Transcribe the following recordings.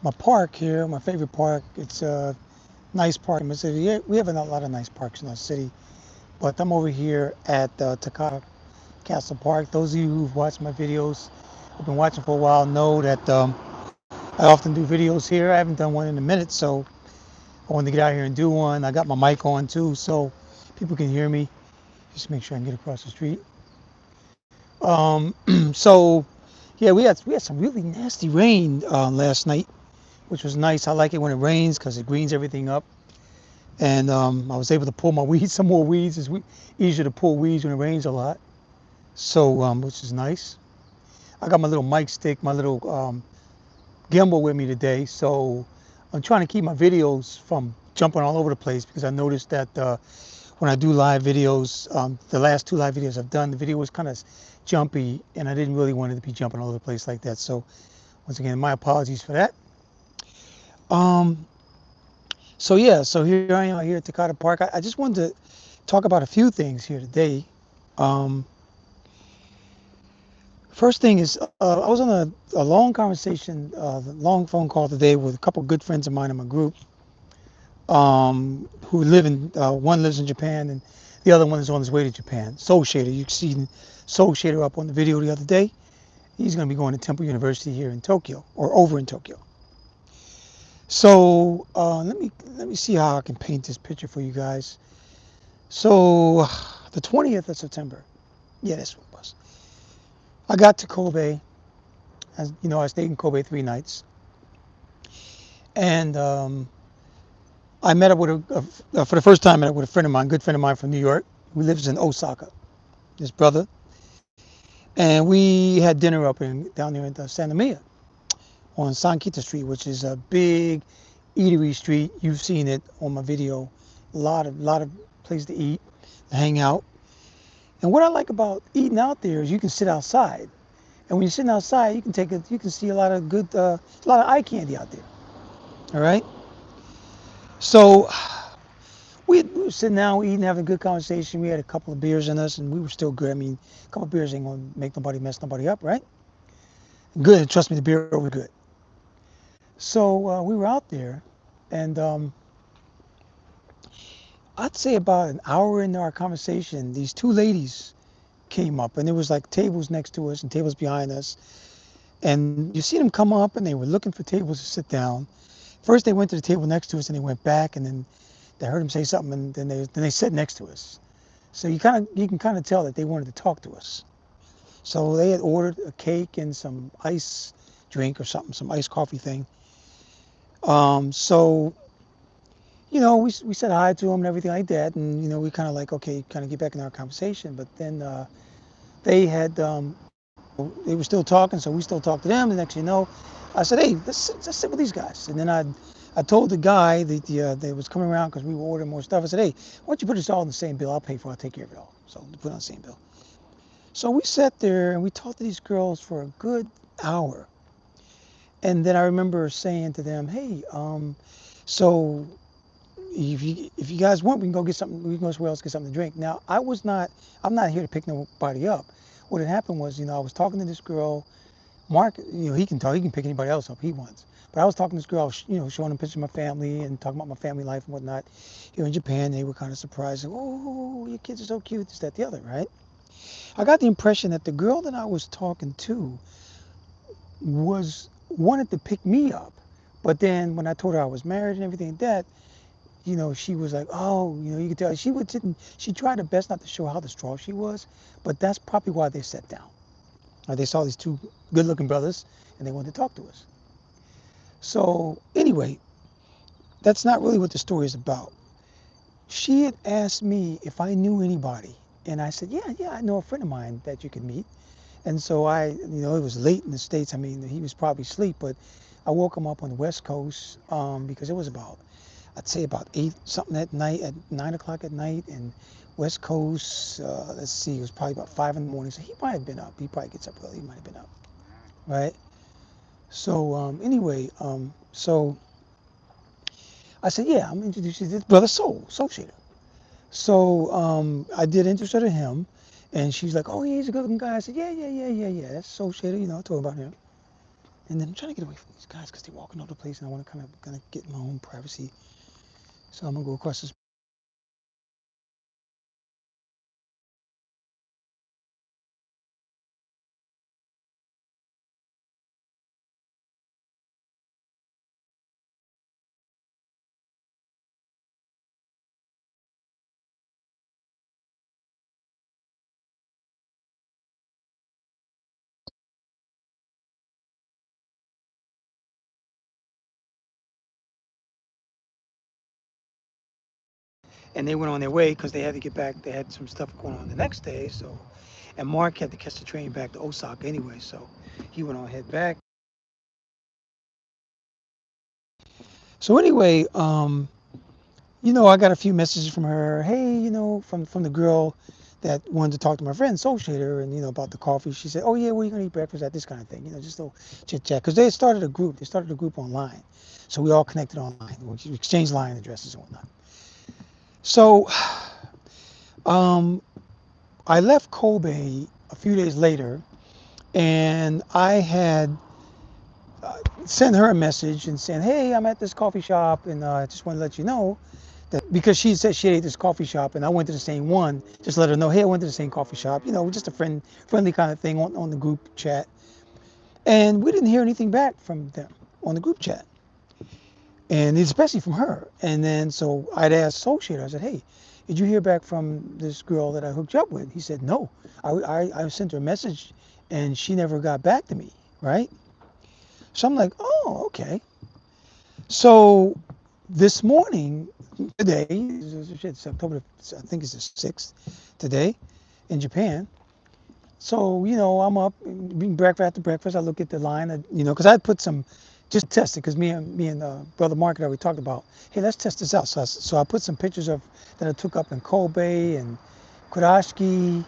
my park here, my favorite park. It's a nice park in the city. Yeah, we have a lot of nice parks in our city, but I'm over here at Takata Castle Park. Those of you who've watched my videos, have been watching for a while, know that I often do videos here. I haven't done one in a minute, so I wanted to get out here and do one. I got my mic on too, so people can hear me. Just make sure I can get across the street. So yeah, we had some really nasty rain last night, which was nice. I like it when it rains because it greens everything up. And I was able to pull my weeds, some more weeds. It's easier to pull weeds when it rains a lot. So, which is nice. I got my little mic stick, my little gimbal with me today. So I'm trying to keep my videos from jumping all over the place because I noticed that when I do live videos, the last two live videos I've done, the video was kind of jumpy and I didn't really want it to be jumping all over the place like that. So once again, my apologies for that. Um, so yeah, so here I am out here at Takata Park. I just wanted to talk about a few things here today. Um, First thing is, I was on a long conversation, long phone call today with a couple good friends of mine in my group, who live in, one lives in Japan and the other one is on his way to Japan. Soul Shader, you see Soul Shader up on the video the other day. He's going to be going to Temple University here in Tokyo, or over in Tokyo. So let me see how I can paint this picture for you guys. So the 20th of September, yeah, that's what it was. I got to Kobe. As you know, I stayed in Kobe 3 nights, and I met up with for the first time. I met up with a friend of mine, good friend of mine from New York, who lives in Osaka. His brother, and we had dinner up in down there in Santa Mia on Sankita Street, which is a big eatery street. You've seen it on my video. A lot of places to eat, hang out. And what I like about eating out there is you can sit outside, and when you're sitting outside, you can see a lot of good, a lot of eye candy out there. All right. So we were sitting down, eating, having a good conversation. We had a couple of beers in us, and we were still good. I mean, a couple of beers ain't gonna make nobody mess nobody up, right? Good. Trust me, the beer was good. So we were out there, and I'd say about an hour into our conversation, these two ladies came up, and there was like tables next to us and tables behind us. And you see them come up, and they were looking for tables to sit down. First, they went to the table next to us, and they went back, and then they heard them say something, and then they sat next to us. So you can kind of tell that they wanted to talk to us. So they had ordered a cake and some ice drink or something, some iced coffee thing. So we said hi to them and everything like that, and we kind of like okay, kind of get back in our conversation. But then they had they were still talking, so we still talked to them. The next thing you know, I said, hey, let's sit with these guys. And then I told the guy that was coming around because we were ordering more stuff. I said, hey, why don't you put this all in the same bill? I'll pay for it. I'll take care of it all. So put it on the same bill. So we sat there and we talked to these girls for a good hour. And then I remember saying to them, hey, so if you guys want, we can go get something. We can go somewhere else get something to drink. Now I'm not here to pick nobody up. What had happened was, I was talking to this girl. Mark, he can talk. He can pick anybody else up he wants. But I was talking to this girl. I was, showing them pictures of my family and talking about my family life and whatnot. Here in Japan, they were kind of surprised. Like, oh, your kids are so cute. This, that, the other, right? I got the impression that the girl that I was talking to was wanted to pick me up. But then when I told her I was married and everything like that, she was like, oh, you could tell she tried her best not to show how distraught she was, but that's probably why they sat down. They saw these two good-looking brothers, and they wanted to talk to us. So anyway, that's not really what the story is about. She had asked me if I knew anybody, and I said, yeah, I know a friend of mine that you could meet. And so it was late in the States. I mean, he was probably asleep, but I woke him up on the West Coast because it was I'd say about 8 something at night, at 9 o'clock at night, and West Coast, let's see, it was probably about 5 in the morning. So he might have been up. He probably gets up early. He might have been up, right? So anyway, so I said, yeah, I'm introduced you to this brother Soul Shader. So I did introduce her to him, and she's like, oh, yeah, he's a good looking guy. I said, yeah, that's Soul Shader. I told her about him. And then I'm trying to get away from these guys because they're walking all over the place, and I want to kind of get my own privacy. So I'm gonna go across this. And they went on their way because they had to get back. They had some stuff going on the next day. So, and Mark had to catch the train back to Osaka anyway. So he went on head back. So anyway, I got a few messages from her. Hey, from the girl that wanted to talk to my friend, Associator, and about the coffee. She said, "Oh yeah, where you gonna eat breakfast at?" This kind of thing. Just a little chit chat. Because they had started a group. They started a group online, so we all connected online. We exchanged line addresses and whatnot. So, um, I left Kobe a few days later, and I had sent her a message and saying, "Hey, I'm at this coffee shop, and I just want to let you know that because she said she ate this coffee shop, and I went to the same one. Just let her know, hey, I went to the same coffee shop. Just a friendly kind of thing on the group chat. And we didn't hear anything back from them on the group chat, and especially from her. And then so I'd asked Associator, I said, hey, did you hear back from this girl that I hooked you up with? He said, no. I sent her a message, and she never got back to me, right? So I'm like, oh, okay. So this morning, today, it's October, I think it's the 6th today in Japan. So, I'm up eating breakfast after breakfast. I look at the line, because I put some, just test it, because me and Brother Mark already talked about, hey, let's test this out. So I put some pictures of that I took up in Kobe and Kurashiki.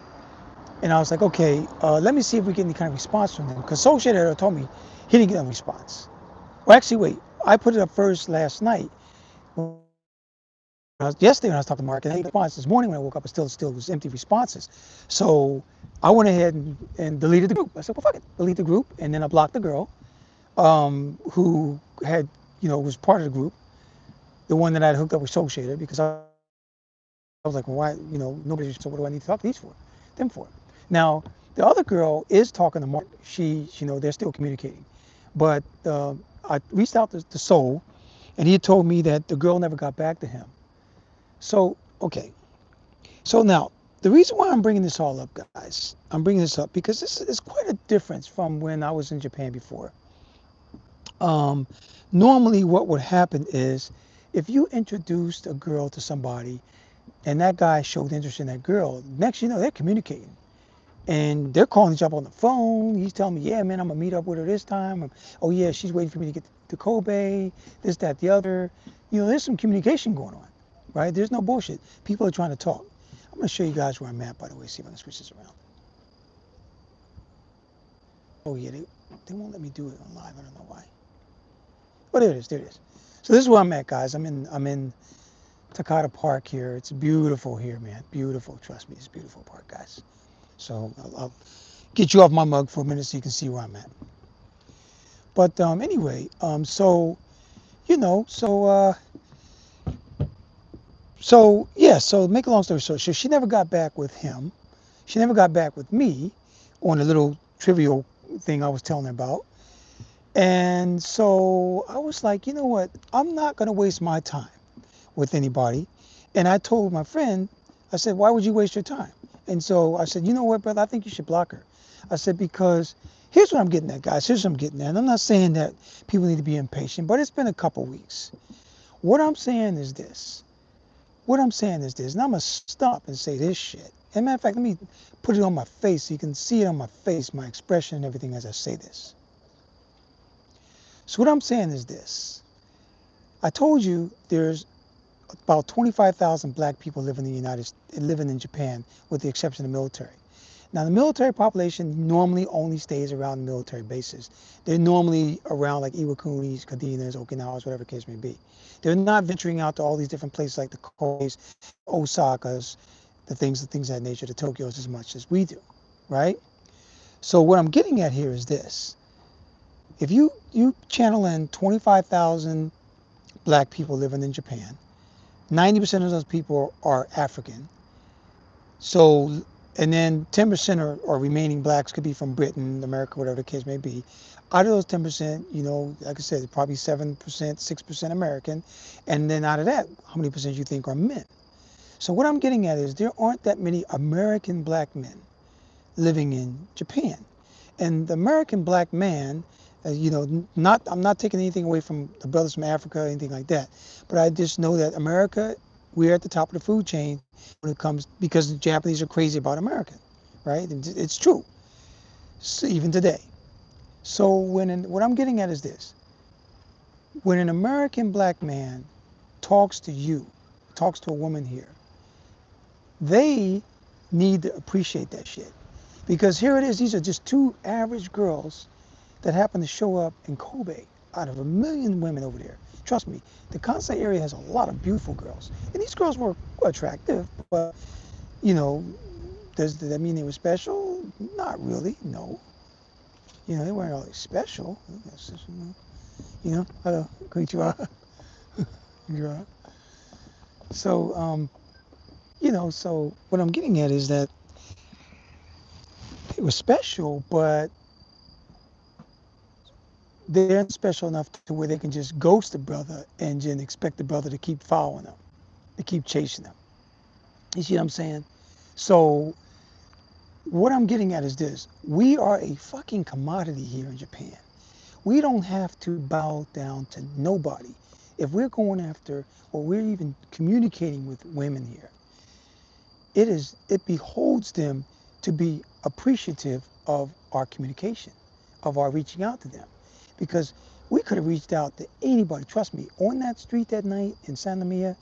And I was like, okay, let me see if we get any kind of response from them. Because Associated told me he didn't get a response. Well, actually, wait, I put it up first last night. Yesterday when I was talking to Mark, and response this morning when I woke up, it still was empty responses. So I went ahead and deleted the group. I said, well, fuck it, delete the group, and then I blocked the girl who had, was part of the group, the one that I had hooked up with Associated, because I was like, well, why, nobody's, so what do I need to talk to these for, them for? Now, the other girl is talking to Mark. They're still communicating, but I reached out to Soul, and he had told me that the girl never got back to him. So, okay. So now, the reason why I'm bringing this all up, guys, I'm bringing this up because this is quite a difference from when I was in Japan before. Um, Normally, what would happen is if you introduced a girl to somebody and that guy showed interest in that girl, next they're communicating. And they're calling each other on the phone. He's telling me, yeah, man, I'm gonna meet up with her this time. Oh yeah, she's waiting for me to get to Kobe, this, that, the other. There's some communication going on, right? There's no bullshit. People are trying to talk. I'm gonna show you guys where I'm at, by the way. See if I can switch this around. Oh yeah, they won't let me do it on live. I don't know why. Oh, there it is. There it is. So this is where I'm at, guys. I'm in Takata Park here. It's beautiful here, man. Beautiful. Trust me, it's a beautiful park, guys. So I'll get you off my mug for a minute so you can see where I'm at. But anyway, you know, so uh, so yeah. So make a long story short, so she never got back with him. She never got back with me on the little trivial thing I was telling her about. And so I was like, you know what? I'm not gonna waste my time with anybody. And I told my friend, I said, why would you waste your time? And so I said, you know what, brother? I think you should block her. I said, because here's what I'm getting at, guys. Here's what I'm getting at. And I'm not saying that people need to be impatient, but it's been a couple weeks. What I'm saying is this. What I'm saying is this, and I'm going to stop and say this shit. As a matter of fact, let me put it on my face so you can see it on my face, my expression and everything as I say this. So what I'm saying is this. I told you there's about 25,000 black people living in Japan, with the exception of the military. Now, the military population normally only stays around military bases. They're normally around like Iwakunis, Kadenas, Okinawas, whatever the case may be. They're not venturing out to all these different places like the Kobe's, Osakas, the things of that nature, the Tokyos as much as we do, right? So what I'm getting at here is this. If you channel in 25,000 black people living in Japan, 90% of those people are African. So, and then 10% or remaining blacks could be from Britain, America, whatever the case may be. Out of those 10%, like I said, probably 7%, 6% American. And then out of that, how many percent you think are men? So what I'm getting at is there aren't that many American black men living in Japan. And the American black man, I'm not taking anything away from the brothers from Africa or anything like that, but I just know that America, we're at the top of the food chain when it comes, because the Japanese are crazy about America, right? It's true, so even today. So what I'm getting at is this: when an American black man talks to you, talks to a woman here, they need to appreciate that shit. Because here it is, these are just two average girls that happen to show up in Kobe out of a million women over there. Trust me, the Kansai area has a lot of beautiful girls. And these girls were attractive, but, you know, does that mean they were special? Not really, no. They weren't all special. Hello, konnichiwa. So, so what I'm getting at is that they were special, but they're not special enough to where they can just ghost the brother and then expect the brother to keep following them, to keep chasing them. You see what I'm saying? So what I'm getting at is this: we are a fucking commodity here in Japan. We don't have to bow down to nobody. If we're going after, or we're even communicating with women here, it beholds them to be appreciative of our communication, of our reaching out to them. Because we could have reached out to anybody. Trust me, on that street that night in Santa Mia,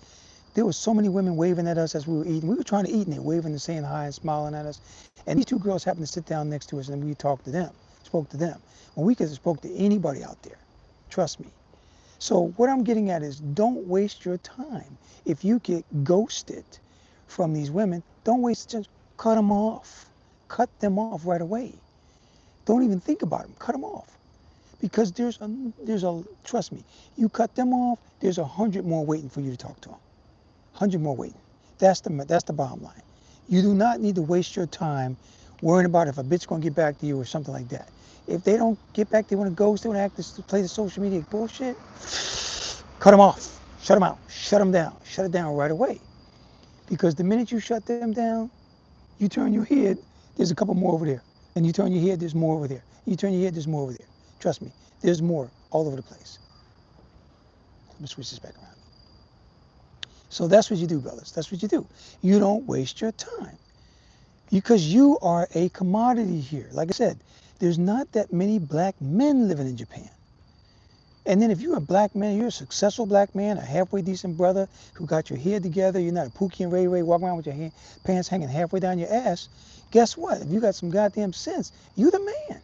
there were so many women waving at us as we were eating. We were trying to eat and they're waving and saying hi and smiling at us. And these two girls happened to sit down next to us and we talked to them, spoke to them. When we could have spoke to anybody out there. Trust me. So what I'm getting at is, don't waste your time. If you get ghosted from these women, don't waste it. Just cut them off. Cut them off right away. Don't even think about them. Cut them off. Because trust me, you cut them off, there's 100 more waiting for you to talk to them. 100 more waiting. That's the bottom line. You do not need to waste your time worrying about if a bitch gonna get back to you or something like that. If they don't get back, they want to ghost, they want to play the social media bullshit, cut them off. Shut them out. Shut them down. Shut it down right away. Because the minute you shut them down, you turn your head, there's a couple more over there. And you turn your head, there's more over there. You turn your head, there's more over there. Trust me, there's more all over the place. Let me switch this back around. So that's what you do, brothers. That's what you do. You don't waste your time. Because you are a commodity here. Like I said, there's not that many black men living in Japan. And then if you're a black man, you're a successful black man, a halfway decent brother who got your head together, you're not a Pookie and Ray Ray walking around with your pants hanging halfway down your ass, guess what? If you got some goddamn sense, you the man.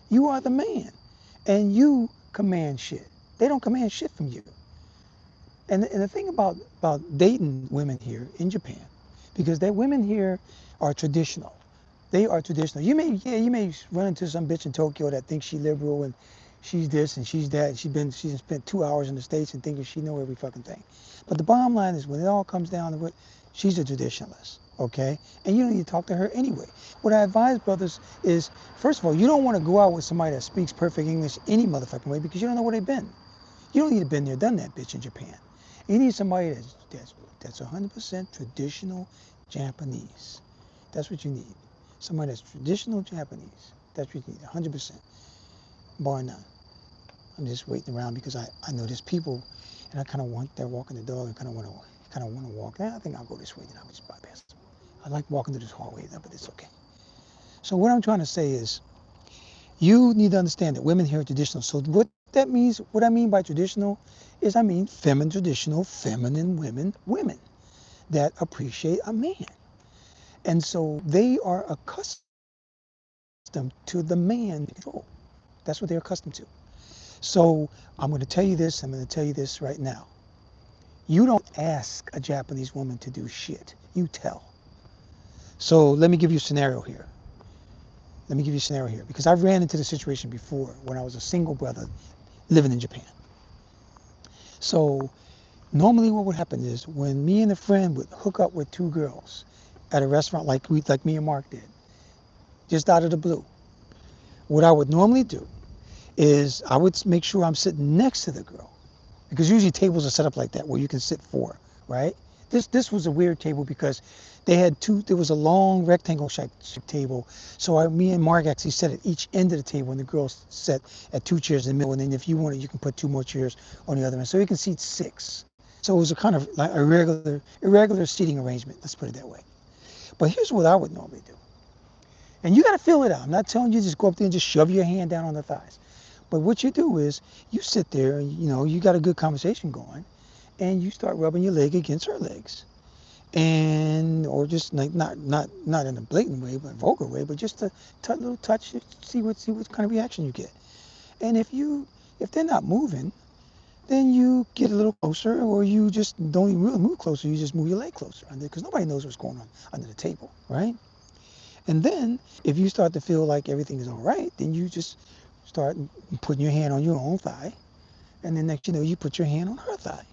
You are the man. And you command shit. They don't command shit from you. And the thing about dating women here in Japan, because the women here are traditional. They are traditional. You may run into some bitch in Tokyo that thinks she's liberal and she's this and she's that. She's spent 2 hours in the States and thinking she know every fucking thing. But the bottom line is, when it all comes down to it, she's a traditionalist, okay? And you don't need to talk to her anyway. What I advise brothers is, first of all, you don't want to go out with somebody that speaks perfect English any motherfucking way, because you don't know where they've been. You don't need to been there, done that, bitch, in Japan. You need somebody that's 100% traditional Japanese. That's what you need. Somebody that's traditional Japanese. That's what you need, 100%, bar none. I'm just waiting around because I know there's people, and I kind of want, they're walking the dog and kind of want to walk. I think I'll go this way, then I'll just bypass them. I like walking through this hallway, but it's okay. So what I'm trying to say is, you need to understand that women here are traditional. So what that means, what I mean by traditional, is I mean traditional, feminine women that appreciate a man. And so they are accustomed to the man control. That's what they're accustomed to. So I'm going to tell you this, right now. You don't ask a Japanese woman to do shit. You tell. So let me give you a scenario here. let me give you a scenario here, because I've ran into the situation before when I was a single brother living in Japan. So normally what would happen is when me and a friend would hook up with two girls at a restaurant like me and Mark did, just out of the blue, what I would normally do is I would make sure I'm sitting next to the girl, because usually tables are set up like that where you can sit four, right? This was a weird table because they had two. There was a long rectangle shaped table, so me and Mark actually sat at each end of the table, and the girls sat at two chairs in the middle. And then if you wanted, you can put two more chairs on the other end, so you can seat six. So it was a kind of like a irregular seating arrangement. Let's put it that way. But here's what I would normally do, and you got to feel it out. I'm not telling you just go up there and just shove your hand down on the thighs. But what you do is you sit there and you got a good conversation going, and you start rubbing your leg against her legs, and or just like not in a blatant way, but a vulgar way, but just a little touch, see what kind of reaction you get. And if they're not moving, then you get a little closer, or you just don't even really move closer. You just move your leg closer under, because nobody knows what's going on under the table, right? And then if you start to feel like everything is all right, then you just start putting your hand on your own thigh, and then next you put your hand on her thigh.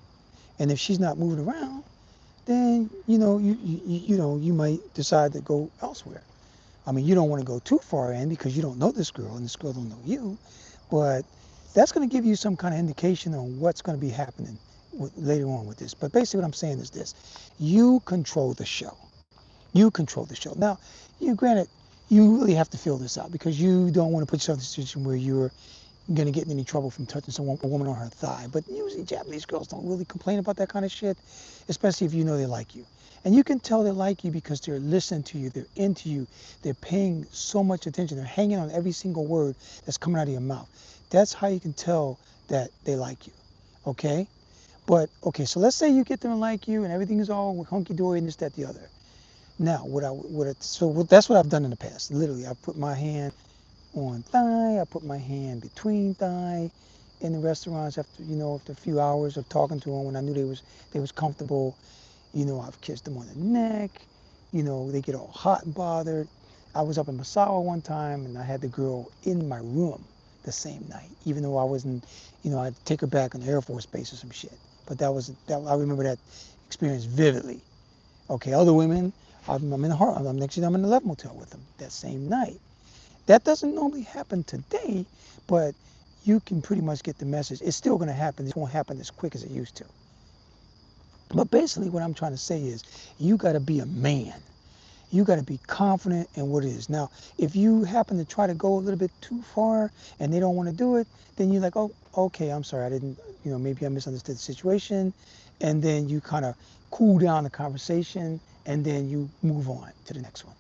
And if she's not moving around, then you might decide to go elsewhere. I mean, you don't want to go too far in because you don't know this girl and this girl don't know you, but that's going to give you some kind of indication on what's going to be happening later on with this. But basically what I'm saying is this: you control the show. You control the show. Now, granted, you really have to feel this out because you don't want to put yourself in a situation where you're going to get in any trouble from touching a woman on her thigh. But usually Japanese girls don't really complain about that kind of shit, especially if you know they like you. And you can tell they like you because they're listening to you, they're into you, they're paying so much attention, they're hanging on every single word that's coming out of your mouth. That's how you can tell that they like you, okay? But, okay, so let's say you get them to like you and everything is all hunky-dory and this, that, the other. Now, that's what I've done in the past. Literally, I put my hand on thigh, I put my hand between thigh in the restaurants after a few hours of talking to them when I knew they was comfortable. I've kissed them on the neck. They get all hot and bothered. I was up in Misawa one time and I had the girl in my room the same night, even though I wasn't, I had to take her back on the Air Force Base or some shit. But I remember that experience vividly. Okay, other women, I'm in the Love Motel with them that same night. That doesn't normally happen today, but you can pretty much get the message. It's still going to happen. It won't happen as quick as it used to. But basically what I'm trying to say is you got to be a man. You got to be confident in what it is. Now, if you happen to try to go a little bit too far and they don't want to do it, then you're like, oh, okay, I'm sorry. I didn't, maybe I misunderstood the situation. And then you kind of cool down the conversation and then you move on to the next one.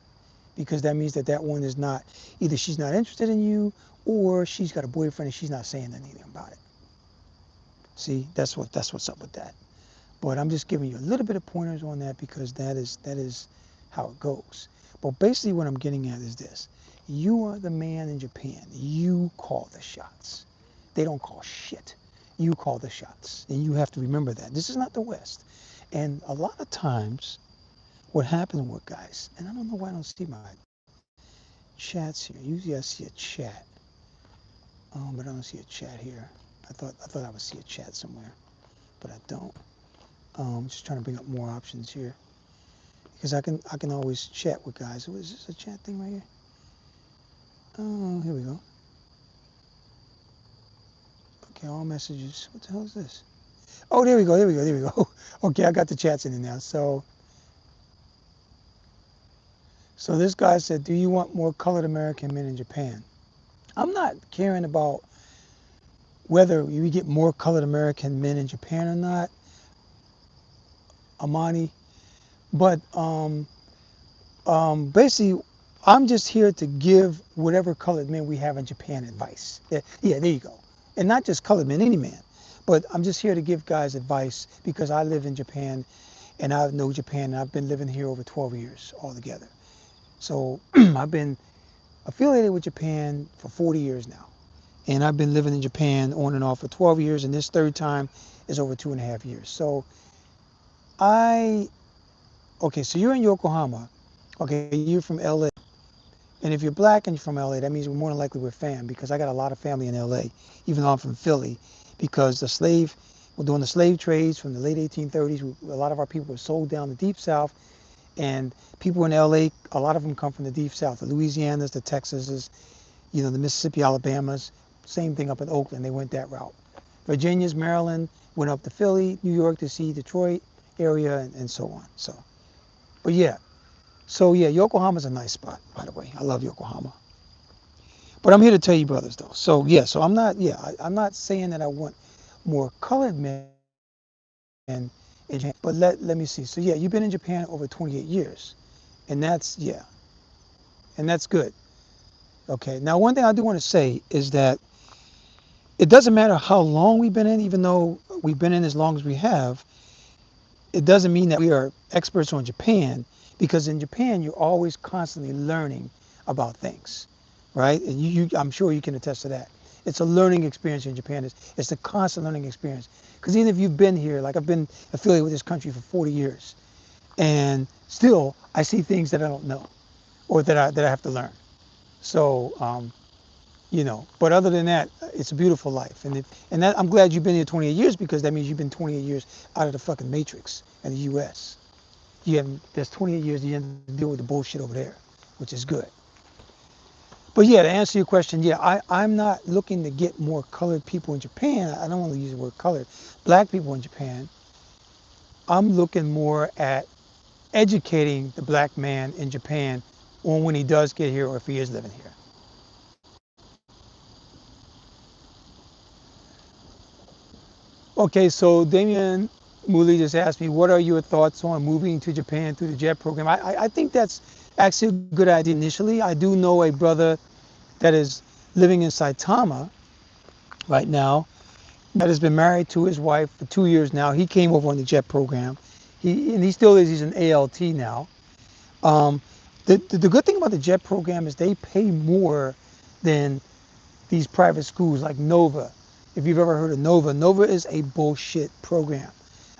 Because that means that one is not, either she's not interested in you or she's got a boyfriend and she's not saying anything about it. See, that's what's up with that. But I'm just giving you a little bit of pointers on that because that is how it goes. But basically what I'm getting at is this: you are the man in Japan. You call the shots. They don't call shit. You call the shots, and you have to remember that. This is not the West. And a lot of times what happens with guys, and I don't know why I don't see my chats here. Usually I see a chat, but I don't see a chat here. I thought I would see a chat somewhere, but I don't. Just trying to bring up more options here because I can always chat with guys. Is this a chat thing right here? Oh, here we go. Okay, all messages. What the hell is this? Oh, there we go. Okay, I got the chats in there now. So this guy said, do you want more colored American men in Japan? I'm not caring about whether we get more colored American men in Japan or not, Amani. But basically, I'm just here to give whatever colored men we have in Japan advice. Yeah, there you go. And not just colored men, any man. But I'm just here to give guys advice because I live in Japan and I know Japan and I've been living here over 12 years altogether. So I've been affiliated with Japan for 40 years now. And I've been living in Japan on and off for 12 years, and this third time is over 2.5 years. So okay, so you're in Yokohama. Okay, you're from LA. And if you're black and you're from LA, that means we're more than likely we're fam, because I got a lot of family in LA, even though I'm from Philly, because we're doing the slave trades from the late 1830s. A lot of our people were sold down the deep south, and people in LA, a lot of them come from the deep south, the Louisianas, the Texases, the Mississippi, Alabamas. Same thing up in Oakland. They went that route. Virginia's, Maryland, went up to Philly, New York to see Detroit area, and so on. But yeah. So yeah, Yokohama's a nice spot, by the way. I love Yokohama. But I'm here to tell you, brothers, though. So yeah, so I'm not saying that I want more colored men in Japan. But let me see. So yeah, you've been in Japan over 28 years, and that's good. Okay. Now, one thing I do want to say is that it doesn't matter how long we've been in, even though we've been in as long as we have. It doesn't mean that we are experts on Japan, because in Japan you're always constantly learning about things, right? And I'm sure you can attest to that. It's a learning experience in Japan. It's a constant learning experience. Because even if you've been here, like I've been affiliated with this country for 40 years, and still I see things that I don't know, or that I have to learn. So but other than that, it's a beautiful life. And that, I'm glad you've been here 28 years, because that means you've been 28 years out of the fucking matrix in the U.S. There's 28 years you have to deal with the bullshit over there, which is good. But yeah, to answer your question, yeah, I'm not looking to get more colored people in Japan. I don't want to use the word colored. Black people in Japan. I'm looking more at educating the black man in Japan on when he does get here, or if he is living here. Okay, so Damian Muli just asked me, what are your thoughts on moving to Japan through the JET program? I think that's actually a good idea initially. I do know a brother that is living in Saitama right now that has been married to his wife for 2 years now. He came over on the JET program. He still is. He's an ALT now. Um, the good thing about the JET program is they pay more than these private schools like Nova. If you've ever heard of Nova, Nova is a bullshit program.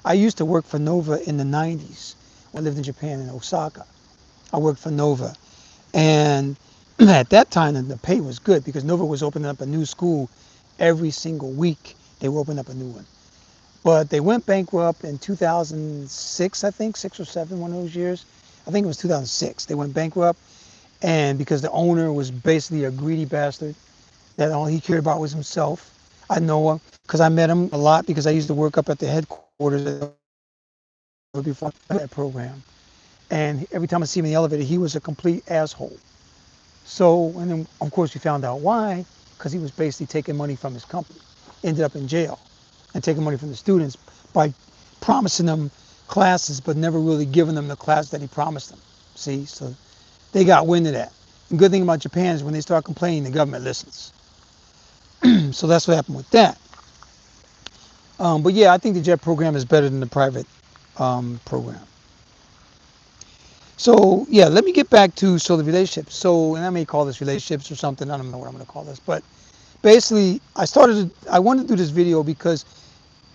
I used to work for Nova in the 90s. I lived in Japan, in Osaka. I worked for Nova. And at that time, the pay was good, because Nova was opening up a new school every single week. They were opening up a new one. But they went bankrupt in 2006, I think, 6 or 7, one of those years. I think it was 2006. They went bankrupt, and because the owner was basically a greedy bastard, that all he cared about was himself. I know him because I met him a lot, because I used to work up at the headquarters before that program. And every time I see him in the elevator, he was a complete asshole. So, and then of course we found out why, because he was basically taking money from his company. Ended up in jail and taking money from the students by promising them classes, but never really giving them the class that he promised them. See, so they got wind of that. The good thing about Japan is when they start complaining, the government listens. So that's what happened with that. But yeah, I think the JET program is better than the private program. So yeah, let me get back to the relationships. So, and I may call this relationships or something. I don't know what I'm going to call this, but basically, I wanted to do this video because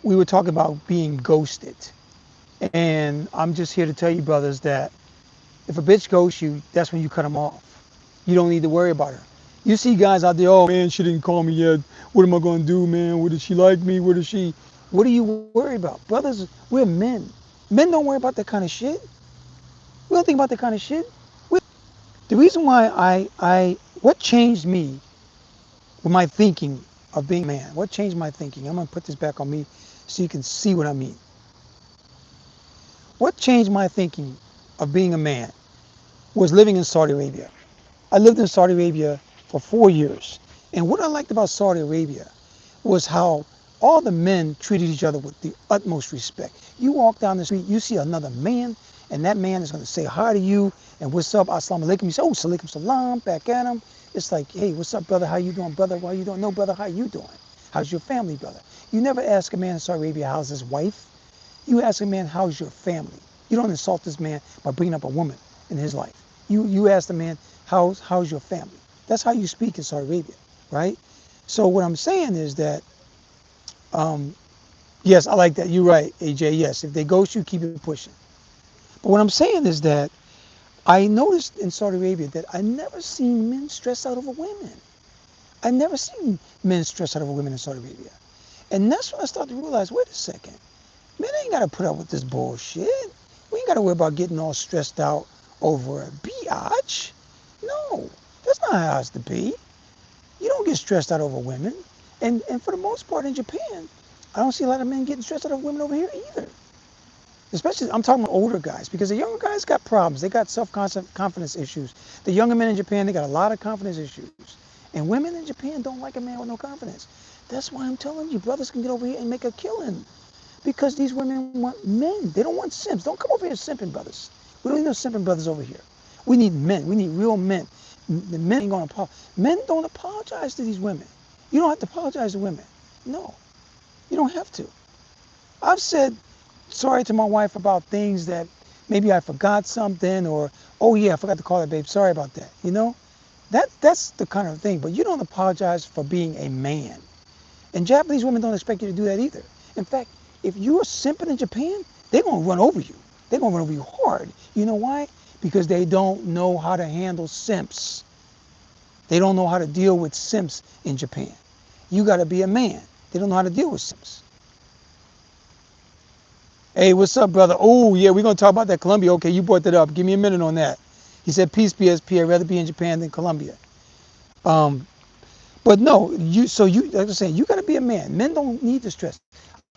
we were talking about being ghosted, and I'm just here to tell you, brothers, that if a bitch ghosts you, that's when you cut them off. You don't need to worry about her. You see guys out there, oh man, she didn't call me yet. What am I going to do, man? What did she like me? What did she? What do you worry about? Brothers, we're men. Men don't worry about that kind of shit. We don't think about that kind of shit. The reason why what changed me with my thinking of being a man, what changed my thinking? I'm going to put this back on me so you can see what I mean. What changed my thinking of being a man was living in Saudi Arabia. I lived in Saudi Arabia for 4 years. And what I liked about Saudi Arabia was how all the men treated each other with the utmost respect. You walk down the street, you see another man, and that man is going to say hi to you, and what's up, assalamu alaikum. You say, oh, salaikum salam, back at him. It's like, hey, what's up, brother? How you doing, brother? Why you doing? No, brother, how you doing? How's your family, brother? You never ask a man in Saudi Arabia, how's his wife? You ask a man, how's your family? You don't insult this man by bringing up a woman in his life. You ask the man, how's your family? That's how you speak in Saudi Arabia, right? So what I'm saying is that, yes, I like that. You're right, AJ. Yes, if they ghost you, keep it pushing. But what I'm saying is that I noticed in Saudi Arabia that I never seen men stressed out over women. I never seen men stressed out over women in Saudi Arabia. And that's when I started to realize, wait a second, men ain't got to put up with this bullshit. We ain't got to worry about getting all stressed out over a biatch. No, that's not how it has to be. You don't get stressed out over women. And for the most part in Japan, I don't see a lot of men getting stressed out over women over here either. Especially, I'm talking about older guys, because the younger guys got problems. They got self-confidence issues. The younger men in Japan, they got a lot of confidence issues. And women in Japan don't like a man with no confidence. That's why I'm telling you, brothers can get over here and make a killing. Because these women want men. They don't want simps. Don't come over here simping brothers. We don't need no simping brothers over here. We need men. We need real men. The men ain't gonna apologize. Men don't apologize to these women. You don't have to apologize to women. No, you don't have to. I've said sorry to my wife about things that maybe I forgot something, or oh yeah, I forgot to call her babe. Sorry about that. You know, that's the kind of thing. But you don't apologize for being a man. And Japanese women don't expect you to do that either. In fact, if you're simping in Japan, they're gonna run over you. They're gonna run over you hard. You know why? Because they don't know how to handle simps. They don't know how to deal with simps in Japan. You gotta be a man. They don't know how to deal with simps. Hey, what's up, brother? Oh, yeah, we're going to talk about that Colombia. Okay, you brought that up. Give me a minute on that. He said, peace, PSP. I'd rather be in Japan than Colombia. Um, but no, like I said, you got to be a man. Men don't need to stress.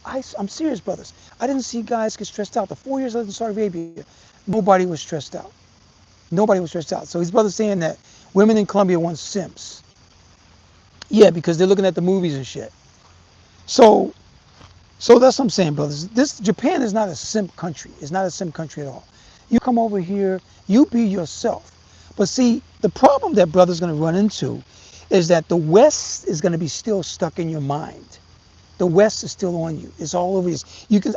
I'm serious, brothers. I didn't see guys get stressed out. The 4 years I lived in Saudi Arabia, nobody was stressed out. Nobody was stressed out. So his brother's saying that women in Colombia want simps. Yeah, because they're looking at the movies and shit. So So that's what I'm saying, brothers. This Japan is not a simp country. It's not a simp country at all. You come over here, you be yourself. But see, the problem that brother's going to run into is that the West is going to be still stuck in your mind. The West is still on you. It's all over you.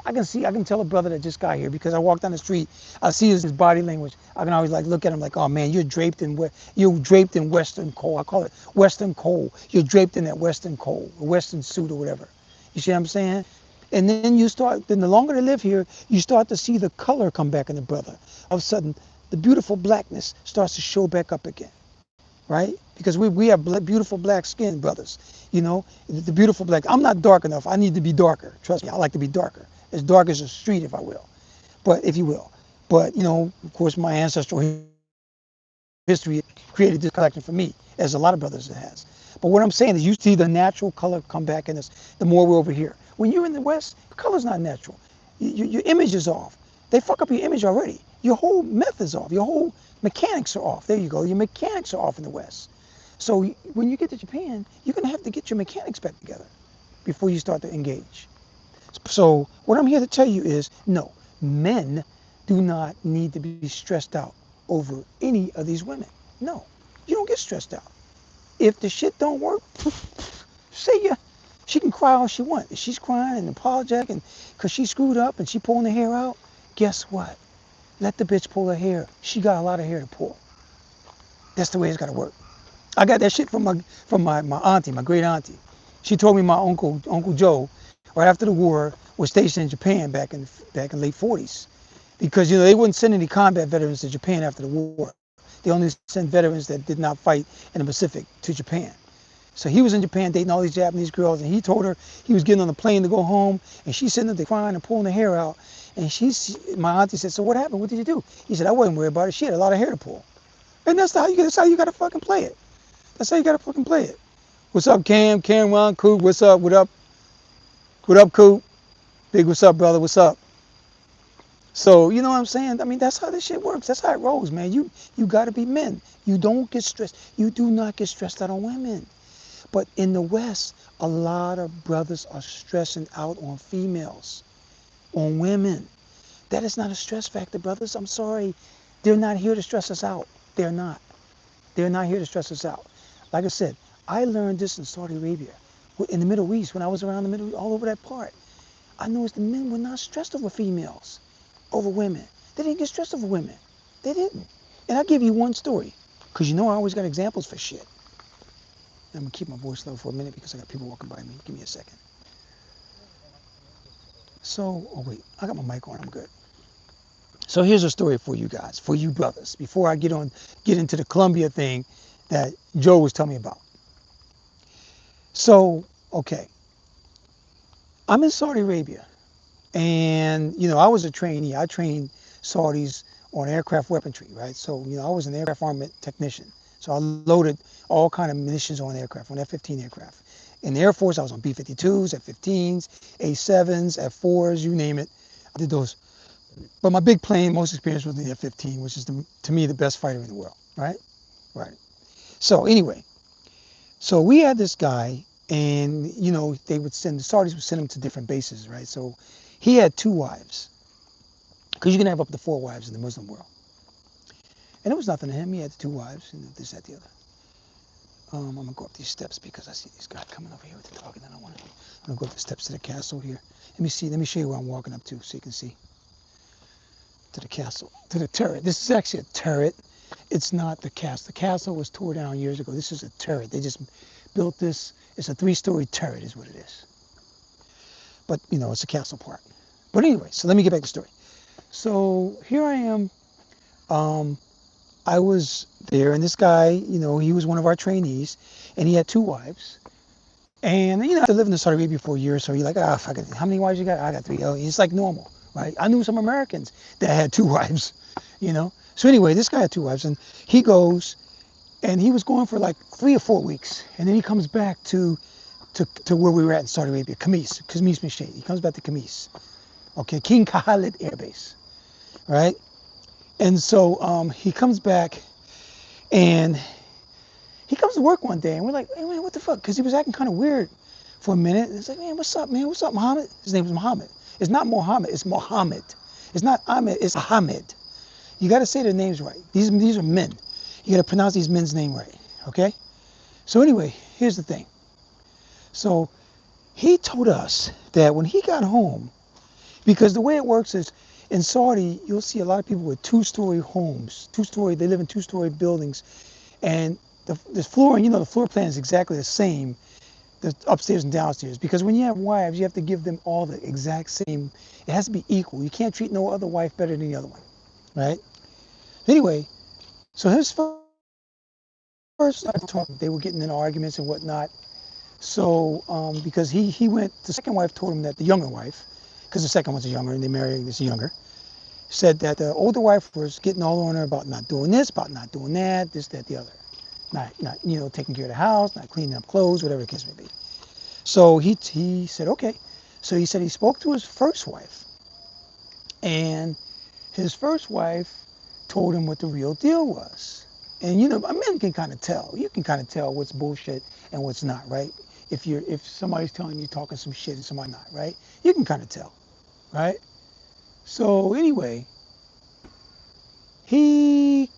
I can tell a brother that just got here because I walk down the street, I see his body language. I can always like look at him like, oh man, you're draped in Western coal. I call it Western coal. You're draped in that Western coal, a Western suit or whatever. You see what I'm saying? And then the longer they live here, you start to see the color come back in the brother. All of a sudden, the beautiful blackness starts to show back up again, right? Because we have beautiful black skin, brothers. You know, the beautiful black. I'm not dark enough. I need to be darker. Trust me, I like to be darker, as dark as the street, if I will. But if you will, but you know, of course, my ancestral history created this collection for me, as a lot of brothers it has. But what I'm saying is, you see the natural color come back in us. The more we're over here. When you're in the West, the color's not natural. Your image is off. They fuck up your image already. Your whole method is off. Your whole mechanics are off. There you go. Your mechanics are off in the West. So when you get to Japan, you're gonna have to get your mechanics back together before you start to engage. So what I'm here to tell you is, no, men do not need to be stressed out over any of these women. No, you don't get stressed out. If the shit don't work, see ya. She can cry all she wants. If she's crying and apologizing because she screwed up and she pulling her hair out, guess what? Let the bitch pull her hair. She got a lot of hair to pull. That's the way it's got to work. I got that shit from my auntie, my great auntie. She told me my Uncle Joe, right after the war, was stationed in Japan back in late 40s, because you know they wouldn't send any combat veterans to Japan after the war. They only sent veterans that did not fight in the Pacific to Japan. So he was in Japan dating all these Japanese girls, and he told her he was getting on the plane to go home, and she's sitting there crying and pulling her hair out. And my auntie said, "So what happened? What did you do?" He said, "I wasn't worried about it. She had a lot of hair to pull." And that's how you got to fucking play it. That's how you gotta fucking play it. What's up, Cam? Cameron, Coop, what's up? What up? What up, Coop? Big, what's up, brother? What's up? So, you know what I'm saying? I mean, that's how this shit works. That's how it rolls, man. You gotta be men. You don't get stressed. You do not get stressed out on women. But in the West, a lot of brothers are stressing out on females, on women. That is not a stress factor, brothers. I'm sorry. They're not here to stress us out. They're not. They're not here to stress us out. Like I said, I learned this in Saudi Arabia, in the Middle East, when I was around the Middle East, all over that part. I noticed the men were not stressed over females, over women. They didn't get stressed over women. They didn't. And I'll give you one story, because you know I always got examples for shit. I'm going to keep my voice low for a minute because I got people walking by me. Give me a second. So, oh wait, I got my mic on, I'm good. So here's a story for you guys, for you brothers, before I get into the Colombia thing that Joe was telling me about. So, okay, I'm in Saudi Arabia, and I was a trainee. I trained Saudis on aircraft weaponry, right? So, I was an aircraft armament technician. So I loaded all kind of munitions on aircraft, on F-15 aircraft. In the Air Force, I was on B-52s, F-15s, A-7s, F-4s, you name it. I did those. But my big plane, most experience was the F-15, which is to me the best fighter in the world, right? Right. So anyway, so we had this guy, and they would send the Saudis would send him to different bases, right? So he had two wives, because you can have up to four wives in the Muslim world, and it was nothing to him. He had two wives, and this, that, the other. I'm gonna go up these steps because I see these guys coming over here with the dog, and I don't want to. I'm gonna go up the steps to the castle here. Let me see. Let me show you where I'm walking up to, so you can see. To the castle, to the turret. This is actually a turret. It's not the castle. The castle was tore down years ago. This is a turret. They just built this. It's a three-story turret is what it is. But, it's a castle part. But anyway, so let me get back to the story. So here I am. Um, I was there, and this guy, he was one of our trainees, and he had two wives. And, after living in Saudi Arabia for a year or so, you're like, fuck it. How many wives you got? I got three. Oh, it's like normal, right? I knew some Americans that had two wives, So anyway, this guy had two wives, and he goes, and he was going for like 3 or 4 weeks, and then he comes back to where we were at in Saudi Arabia, Khamis Mashaid. He comes back to Khamis, okay, King Khalid Air Base, right? And so he comes back, and he comes to work one day, and we're like, hey man, what the fuck? Because he was acting kind of weird for a minute. And it's like, man, what's up, man? What's up, Muhammad? His name was Muhammad. It's not Mohammed, it's Muhammad. It's not Ahmed, it's Hamid. You got to say their names right. These are men. You got to pronounce these men's name right, okay? So anyway, here's the thing. So he told us that when he got home, because the way it works is in Saudi, you'll see a lot of people with two-story homes. They live in two-story buildings. And the floor, the floor plan is exactly the same, the upstairs and downstairs. Because when you have wives, you have to give them all the exact same. It has to be equal. You can't treat no other wife better than the other one, right? Anyway, so his first talk, they were getting in arguments and whatnot. So because he went, the second wife told him that the younger wife, because the second one's younger and they married this younger, said that the older wife was getting all on her about not doing this, about not doing that, this, that, the other. Not taking care of the house, not cleaning up clothes, whatever the case may be. So he said, okay. So he said he spoke to his first wife, and his first wife told him what the real deal was. And men can kind of tell. You can kind of tell what's bullshit and what's not, right? If somebody's telling you talking some shit and somebody not, right? You can kind of tell, right? So anyway, he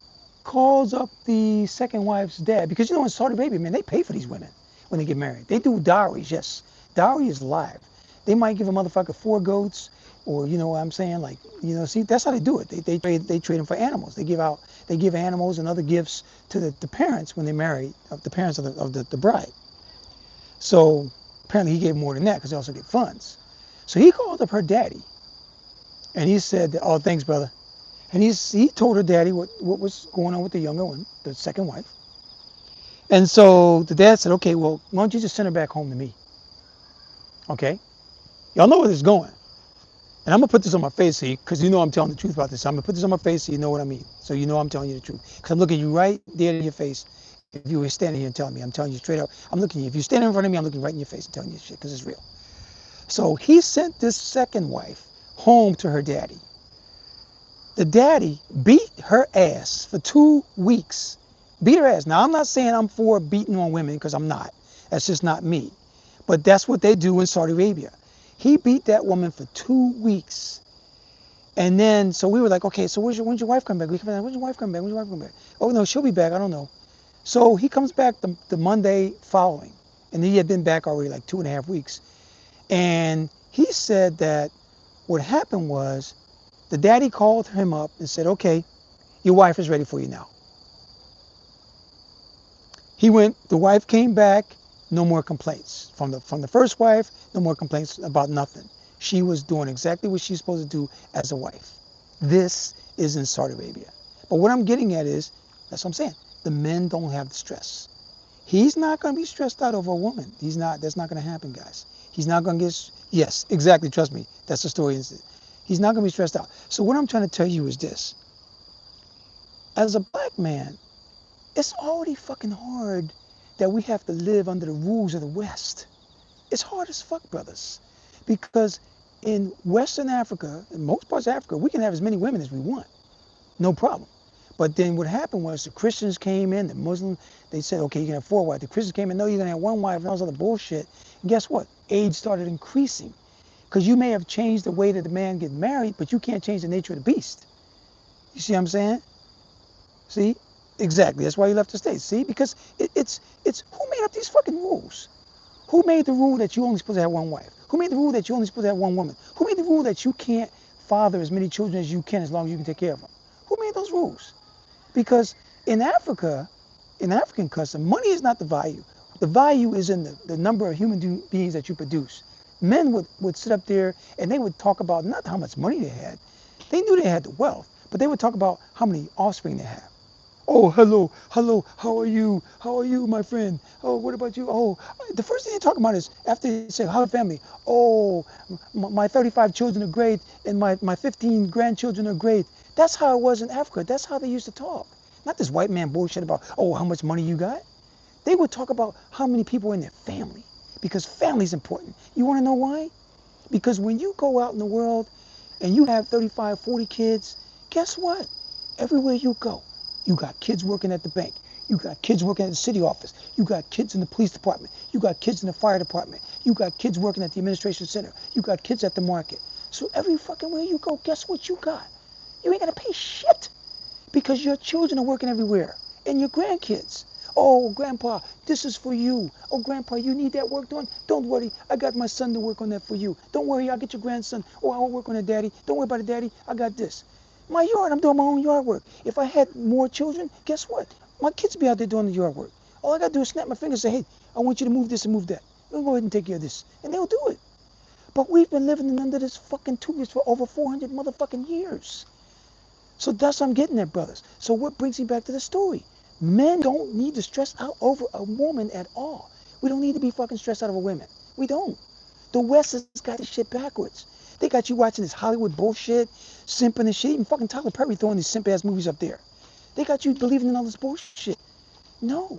calls up the second wife's dad, because in Saudi Arabia, man, they pay for these women when they get married. They do dowries, yes. Dowry is live. They might give a motherfucker 4 goats, or you know what I'm saying, like, see, that's how they do it. They trade them for animals. They give animals and other gifts to the parents when they marry, the parents of the bride. So apparently he gave more than that, because they also get funds. So he called up her daddy, and he said, oh, thanks, brother. And he told her daddy what was going on with the younger one, the second wife. And so the dad said, okay, well, why don't you just send her back home to me? Okay? Y'all know where this is going. And I'm going to put this on my face, see, because I'm telling the truth about this. I'm going to put this on my face so you know what I mean. So I'm telling you the truth. Because I'm looking you right there in your face. If you were standing here and telling me, I'm telling you straight up. I'm looking at you. If you're standing in front of me, I'm looking right in your face and telling you shit, because it's real. So he sent this second wife home to her daddy. The daddy beat her ass for 2 weeks. Beat her ass. Now, I'm not saying I'm for beating on women, because I'm not. That's just not me. But that's what they do in Saudi Arabia. He beat that woman for 2 weeks. And then, so we were like, okay, so when's your wife come back? When's your wife come back? When's your wife come back? Oh, no, she'll be back. I don't know. So he comes back the Monday following. And he had been back already like 2.5 weeks. And he said that what happened was, the daddy called him up and said, okay, your wife is ready for you now. He went, the wife came back, no more complaints. From the first wife, no more complaints about nothing. She was doing exactly what she's supposed to do as a wife. This is in Saudi Arabia. But what I'm getting at is, that's what I'm saying. The men don't have the stress. He's not going to be stressed out over a woman. He's not. That's not going to happen, guys. He's not going to get. Yes, exactly. Trust me. That's the story. He's not going to be stressed out. So what I'm trying to tell you is this: as a black man, it's already fucking hard that we have to live under the rules of the West. It's hard as fuck, brothers, because in Western Africa, in most parts of Africa, we can have as many women as we want, no problem. But then what happened was the Christians came in, the Muslims, they said, okay, you can have 4 wives. The Christians came in, no, you're gonna have 1 wife, and all this other bullshit. And guess what? Age started increasing. Because you may have changed the way that the man get married, but you can't change the nature of the beast. You see what I'm saying? See? Exactly. That's why he left the States. See? Because it's who made up these fucking rules? Who made the rule that you only supposed to have 1 wife? Who made the rule that you only supposed to have 1 woman? Who made the rule that you can't father as many children as you can as long as you can take care of them? Who made those rules? Because in Africa, in African custom, money is not the value. The value is in the number of human beings that you produce. Men would sit up there and they would talk about not how much money they had. They knew they had the wealth, but they would talk about how many offspring they have. Oh, hello, hello, how are you? How are you, my friend? Oh, what about you? Oh, the first thing they talk about is after they say, how's family? Oh, my 35 children are great and my 15 grandchildren are great. That's how it was in Africa. That's how they used to talk. Not this white man bullshit about, oh, how much money you got. They would talk about how many people are in their family because family is important. You want to know why? Because when you go out in the world and you have 35, 40 kids, guess what? Everywhere you go, you got kids working at the bank. You got kids working at the city office. You got kids in the police department. You got kids in the fire department. You got kids working at the administration center. You got kids at the market. So every fucking way you go, guess what you got? You ain't got to pay shit because your children are working everywhere and your grandkids. Oh, grandpa, this is for you. Oh, grandpa, you need that work done? Don't worry, I got my son to work on that for you. Don't worry, I'll get your grandson. Oh, I'll work on it, daddy. Don't worry about it, daddy. I got this. My yard, I'm doing my own yard work. If I had more children, guess what? My kids be out there doing the yard work. All I got to do is snap my fingers and say, hey, I want you to move this and move that. We'll go ahead and take care of this. And they'll do it. But we've been living under this fucking tutelage for over 400 motherfucking years. So that's what I'm getting at, brothers. So what brings me back to the story? Men don't need to stress out over a woman at all. We don't need to be fucking stressed out over women. We don't. The West has got this shit backwards. They got you watching this Hollywood bullshit, simping and shit. Even fucking Tyler Perry throwing these simp-ass movies up there. They got you believing in all this bullshit. No.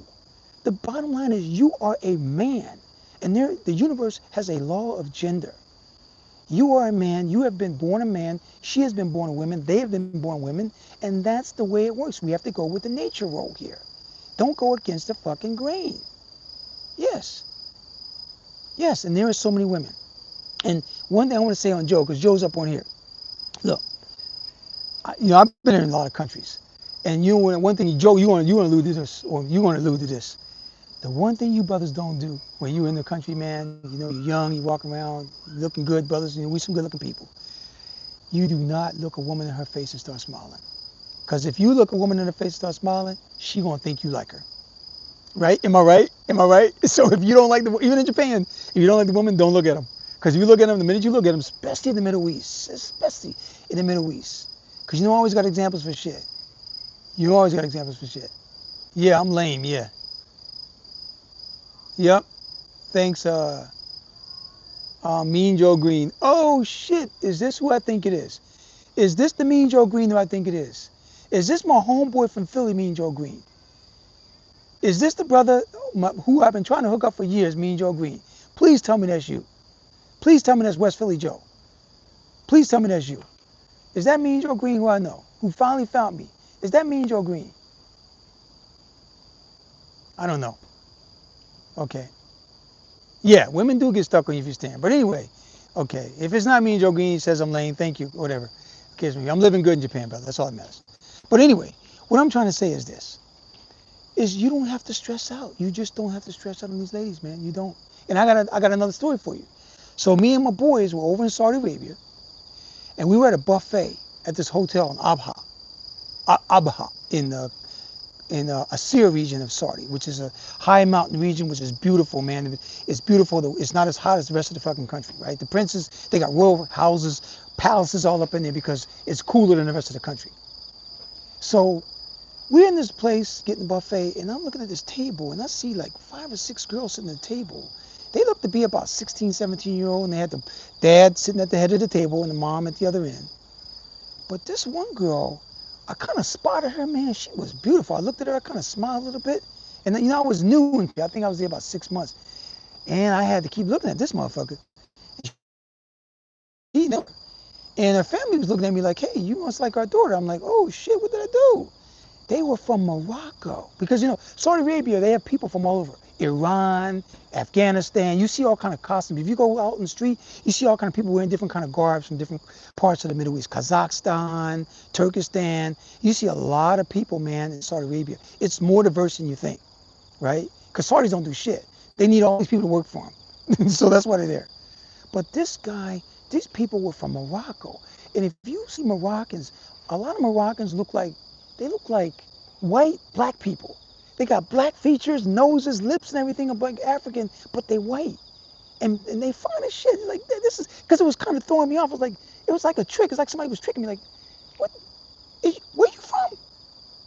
The bottom line is you are a man. And the universe has a law of gender. You are a man, you have been born a man, she has been born a woman, they have been born women, and that's the way it works. We have to go with the nature role here. Don't go against the fucking grain. Yes. Yes, and there are so many women. And one thing I want to say on Joe, because Joe's up on here. Look, I've been in a lot of countries. And one thing, Joe, you want to allude to this, or you want to allude to this. The one thing you brothers don't do when you're in the country, man, you're young, you walk around, looking good, brothers, we some good looking people. You do not look a woman in her face and start smiling. Because if you look a woman in her face and start smiling, she gonna think you like her. Right? Am I right? Am I right? So if you don't like even in Japan, if you don't like the woman, don't look at them. Because if you look at them, the minute you look at them, especially in the Middle East, because I always got examples for shit. You always got examples for shit. Yeah, I'm lame, yeah. Yep. Thanks, Mean Joe Green. Oh shit, is this who I think it is? Is this the Mean Joe Green who I think it is? Is this my homeboy from Philly, Mean Joe Green? Is this the brother who I've been trying to hook up for years, Mean Joe Green? Please tell me that's you. Please tell me that's West Philly Joe. Please tell me that's you. Is that Mean Joe Green who I know, who finally found me? Is that Mean Joe Green? I don't know. Okay. Yeah, women do get stuck on you if you stand. But anyway, okay. If it's not Mean Joe Green, he says I'm lame, thank you, whatever. Kiss me. I'm living good in Japan, brother. That's all that matters. But anyway, what I'm trying to say is this. Is you don't have to stress out. You just don't have to stress out on these ladies, man. You don't. And I got another story for you. So me and my boys were over in Saudi Arabia, and we were at a buffet at this hotel in Abha in Asir region of Saudi, which is a high mountain region, which is beautiful, man. It's beautiful. It's not as hot as the rest of the fucking country, right? The princes, they got royal houses, palaces all up in there because it's cooler than the rest of the country. So we're in this place getting a buffet, and I'm looking at this table, and I see like 5 or 6 girls sitting at the table. They look to be about 16, 17-year-old, and they had the dad sitting at the head of the table and the mom at the other end. But this one girl, I kind of spotted her, man. She was beautiful. I looked at her, I kind of smiled a little bit. And you know, I was new, and I think I was there about 6 months. And I had to keep looking at this motherfucker. He know. And her family was looking at me like, hey, you must like our daughter. I'm like, oh shit, what did I do? They were from Morocco. Because, you know, Saudi Arabia, they have people from all over. Iran, Afghanistan. You see all kind of costumes. If you go out in the street, you see all kind of people wearing different kind of garbs from different parts of the Middle East. Kazakhstan, Turkestan. You see a lot of people, man, in Saudi Arabia. It's more diverse than you think, right? Because Saudis don't do shit. They need all these people to work for them. So that's why they're there. But this guy, these people were from Morocco. And if you see Moroccans, a lot of Moroccans look like white black people. They got black features, noses, lips, and everything like African, but they white. And they fine as shit. Like, this is, because it was kind of throwing me off. It was like a trick. It's like somebody was tricking me. Like, what? Where you from?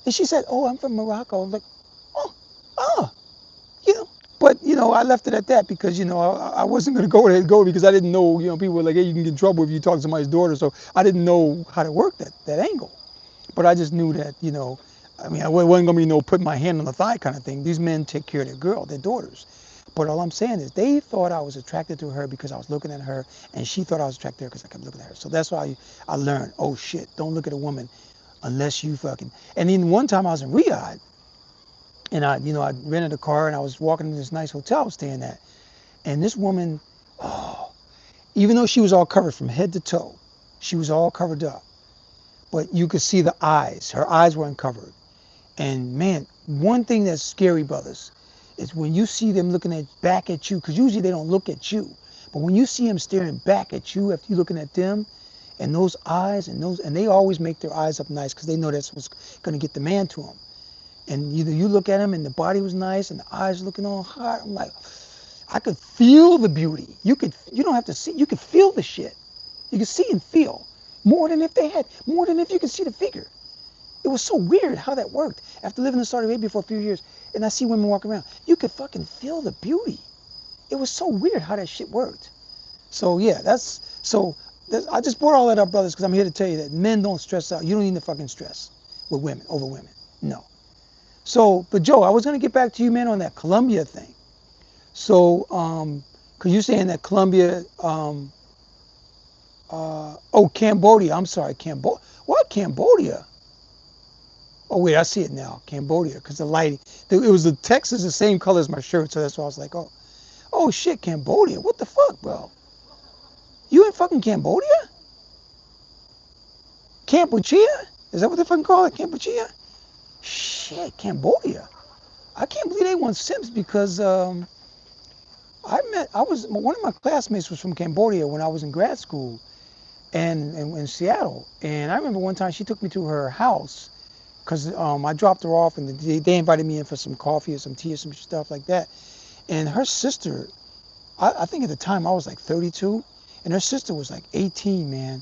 And she said, oh, I'm from Morocco. I was like, oh, you know. But, you know, I left it at that because, you know, I wasn't going to go where they'd go because I didn't know, you know, people were like, hey, you can get in trouble if you talk to somebody's daughter. So I didn't know how to work that angle. But I just knew that, you know, I mean, I wasn't going to be no put my hand on the thigh kind of thing. These men take care of their daughters. But all I'm saying is they thought I was attracted to her because I was looking at her, and she thought I was attracted to her because I kept looking at her. So that's why I learned, oh shit, don't look at a woman unless you fucking. And then one time I was in Riyadh, and I rented a car, and I was walking to this nice hotel I was staying at, and this woman, oh, even though she was all covered from head to toe, she was all covered up, but you could see the eyes. Her eyes were uncovered. And man, one thing that's scary, brothers, is when you see them looking back at you, because usually they don't look at you, but when you see them staring back at you after you're looking at them, and those eyes and they always make their eyes up nice because they know that's what's going to get the man to them. And either you look at him and the body was nice and the eyes looking all hot. I'm like, I could feel the beauty. You don't have to see. You could feel the shit. You could see and feel more than if you could see the figure. It was so weird how that worked. After living in Saudi Arabia for a few years, and I see women walking around, you could fucking feel the beauty. It was so weird how that shit worked. So yeah, I just brought all that up, brothers, because I'm here to tell you that men don't stress out. You don't need to fucking stress with women, over women. No. So, but Joe, I was gonna get back to you, man, on that Colombia thing. So, cause you're saying that Colombia, Cambodia. I'm sorry, Cambodia. What Cambodia? Oh wait, I see it now. Cambodia, because the lighting. It was the text is the same color as my shirt, so that's why I was like, oh shit, Cambodia. What the fuck, bro? You in fucking Cambodia? Kampuchea? Is that what they fucking call it? Kampuchea? Shit, Cambodia. I can't believe they want Sims because one of my classmates was from Cambodia when I was in grad school and in Seattle. And I remember one time she took me to her house because I dropped her off and they invited me in for some coffee or some tea or some stuff like that. And her sister, I think at the time I was like 32 and her sister was like 18, man.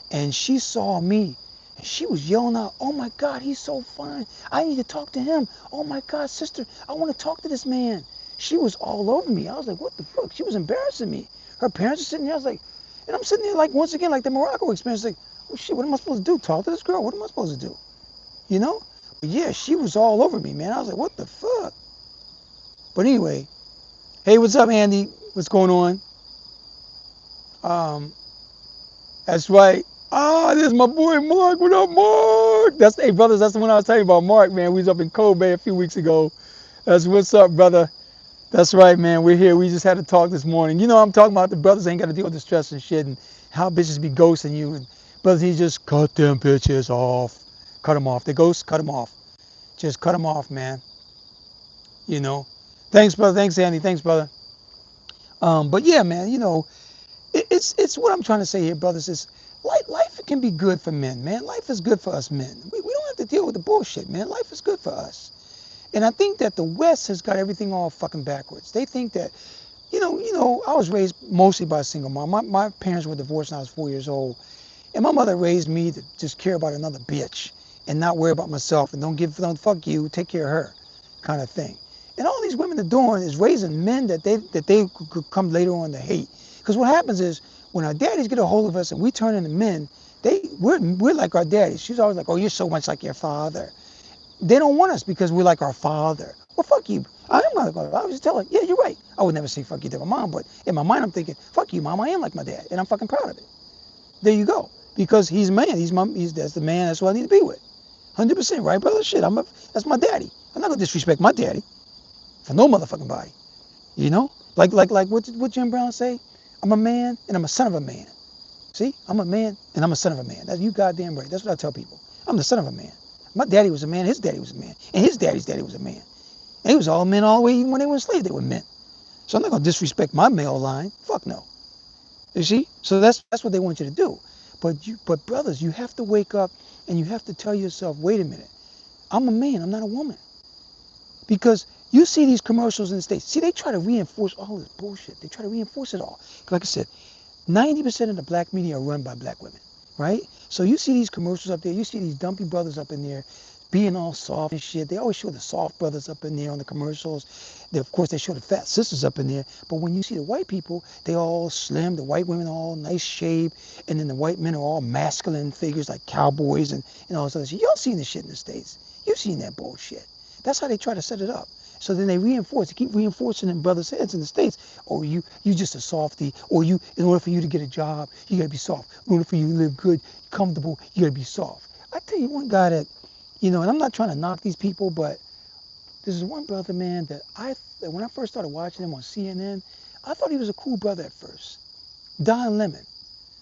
And she saw me and she was yelling out, oh my God, he's so fine. I need to talk to him. Oh my God, sister, I want to talk to this man. She was all over me. I was like, what the fuck? She was embarrassing me. Her parents are sitting there. I was like, and I'm sitting there like, once again, like the Morocco experience, like, oh shit, what am I supposed to do? Talk to this girl? What am I supposed to do? You know? But yeah, she was all over me, man. I was like, what the fuck? But anyway, hey, what's up, Andy? What's going on? That's right. Ah, this is my boy Mark. What up, Mark? Hey, brothers, that's the one I was telling you about, Mark, man. We was up in Kobe a few weeks ago. That's what's up, brother. That's right, man. We're here. We just had a talk this morning. You know, I'm talking about the brothers ain't got to deal with the stress and shit and how bitches be ghosting you. And brothers, he just cut them bitches off. Cut them off. They ghost, cut them off. Just cut them off, man. You know. Thanks, brother. Thanks, Andy. Thanks, brother. But yeah, man, you know, it's what I'm trying to say here, brothers, is life can be good for men, man. Life is good for us men. We don't have to deal with the bullshit, man. Life is good for us. And I think that the West has got everything all fucking backwards. They think that, I was raised mostly by a single mom. My parents were divorced when I was 4 years old. And my mother raised me to just care about another bitch and not worry about myself and don't fuck you, take care of her kind of thing. And all these women are doing is raising men that they could come later on to hate. Because what happens is when our daddies get a hold of us and we turn into men, we're like our daddies. She's always like, oh, you're so much like your father. They don't want us because we're like our father. Well, fuck you. I'm not going to. I was just telling her, yeah, you're right. I would never say fuck you to my mom, but in my mind, I'm thinking, fuck you, mom. I am like my dad, and I'm fucking proud of it. There you go. Because he's a man. That's the man. That's what I need to be with. 100%, right, brother? Shit, that's my daddy. I'm not gonna disrespect my daddy for no motherfucking body. You know, like what Jim Brown say? I'm a man and I'm a son of a man. See, I'm a man and I'm a son of a man. That's you goddamn right. That's what I tell people. I'm the son of a man. My daddy was a man. His daddy was a man, and his daddy's daddy was a man. And he was all men all the way. Even when they were enslaved, they were men. So I'm not gonna disrespect my male line. Fuck no. You see? So that's what they want you to do. But brothers, you have to wake up and you have to tell yourself, wait a minute, I'm a man, I'm not a woman. Because you see these commercials in the States. See, they try to reinforce all this bullshit. They try to reinforce it all. Like I said, 90% of the black media are run by black women, right? So you see these commercials up there, you see these dumpy brothers up in there being all soft and shit. They always show the soft brothers up in there on the commercials. Of course, they show the fat sisters up in there. But when you see the white people, they all slim. The white women are all nice shape. And then the white men are all masculine figures like cowboys and all this other shit. Y'all seen this shit in the States. You've seen that bullshit. That's how they try to set it up. So then they keep reinforcing in brothers' heads in the States. Oh, you just a softie. Or in order for you to get a job, you gotta be soft. In order for you to live good, comfortable, you gotta be soft. I tell you one guy that, and I'm not trying to knock these people, but this is one brother, man, that when I first started watching him on CNN, I thought he was a cool brother at first. Don Lemon.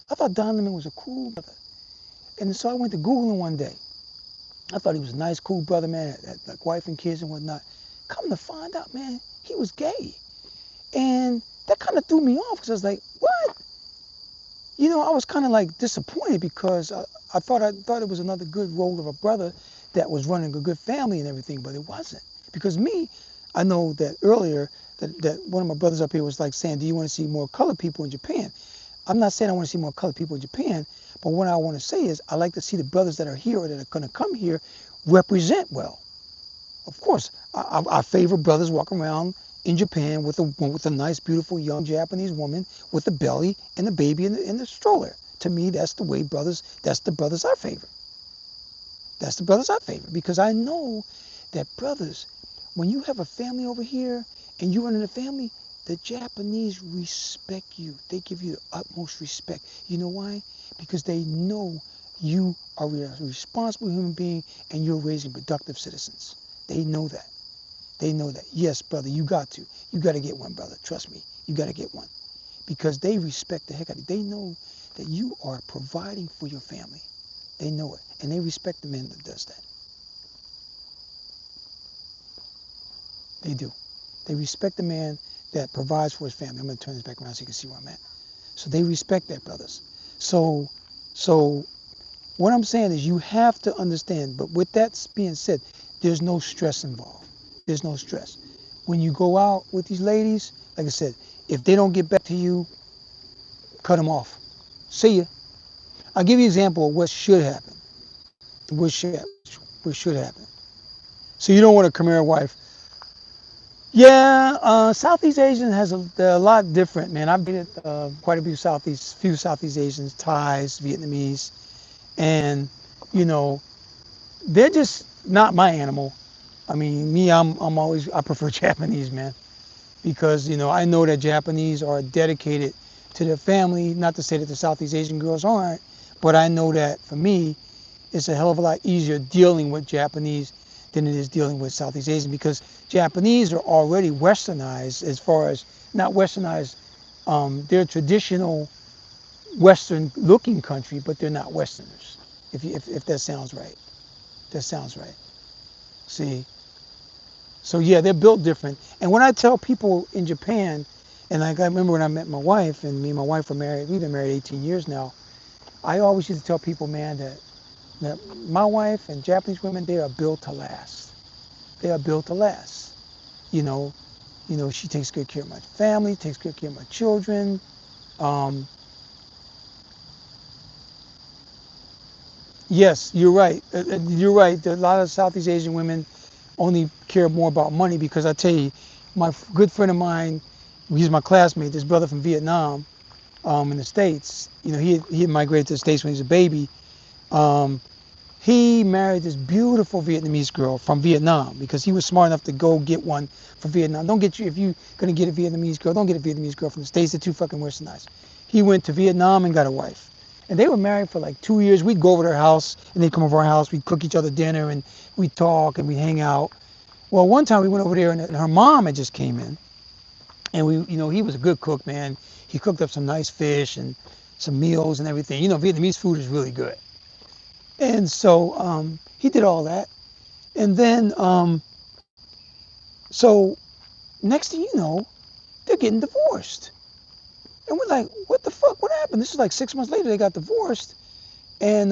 I thought Don Lemon was a cool brother. And so I went to Google him one day. I thought he was a nice, cool brother, man, had like wife and kids and whatnot. Come to find out, man, he was gay. And that kind of threw me off because I was like, what? I was kind of like disappointed because I thought it was another good role of a brother that was running a good family and everything, but it wasn't. Because I know that earlier that one of my brothers up here was like saying, do you want to see more colored people in Japan? I'm not saying I want to see more colored people in Japan, but what I want to say is I like to see the brothers that are here or that are going to come here represent well. Of course, I favor brothers walking around in Japan with a nice, beautiful, young Japanese woman with a belly and a baby in the stroller. To me, that's the brothers I favor. That's the brothers I favor because I know that brothers, when you have a family over here and you run in a family, the Japanese respect you. They give you the utmost respect. You know why? Because they know you are a responsible human being and you're raising productive citizens. They know that. They know that. Yes, brother, you got to. You got to get one, brother. Trust me. You got to get one. Because they respect the heck out of you. They know that you are providing for your family. They know it. And they respect the man that does that. They do. They respect the man that provides for his family. I'm going to turn this back around so you can see where I'm at. So they respect that, brothers. So, so what I'm saying is you have to understand, but with that being said, there's no stress involved. There's no stress. When you go out with these ladies, like I said, if they don't get back to you, cut them off. See ya. I'll give you an example of what should happen. What should happen. So you don't want a Khmer wife. Yeah, Southeast Asian they're a lot different, man. I've dated quite a few Southeast Asians, Thais, Vietnamese, and you know, they're just not my animal. I mean, I prefer Japanese, man, because I know that Japanese are dedicated to their family. Not to say that the Southeast Asian girls aren't, but I know that for me, it's a hell of a lot easier dealing with Japanese than it is dealing with Southeast Asian because Japanese are already westernized as far as not westernized. They're traditional Western looking country, but they're not Westerners. If that sounds right, that sounds right. See, so yeah, they're built different. And when I tell people in Japan, and like I remember when I met my wife, and me and my wife were married, we've been married 18 years now. I always used to tell people, man, that my wife and Japanese women, they are built to last. They are built to last. You know, she takes good care of my family, takes good care of my children. Um, Yes, you're right. You're right. A lot of Southeast Asian women only care more about money because I tell you, my good friend of mine, he's my classmate, this brother from Vietnam, in the States. You know, he had migrated to the States when he was a baby. Um, he married this beautiful Vietnamese girl from Vietnam because he was smart enough to go get one from Vietnam. Don't get you if you're gonna get a Vietnamese girl, don't get a Vietnamese girl from the States. They're too fucking westernized. He went to Vietnam and got a wife. And they were married for like 2 years. We'd go over to their house and they'd come over our house. We'd cook each other dinner and we'd talk and we'd hang out. Well, one time we went over there and her mom had just came in and he was a good cook, man. He cooked up some nice fish and some meals and everything. You know, Vietnamese food is really good. And so he did all that. And then, so next thing you know, they're getting divorced. And we're like, what the fuck? What happened? This is like 6 months later, they got divorced. And,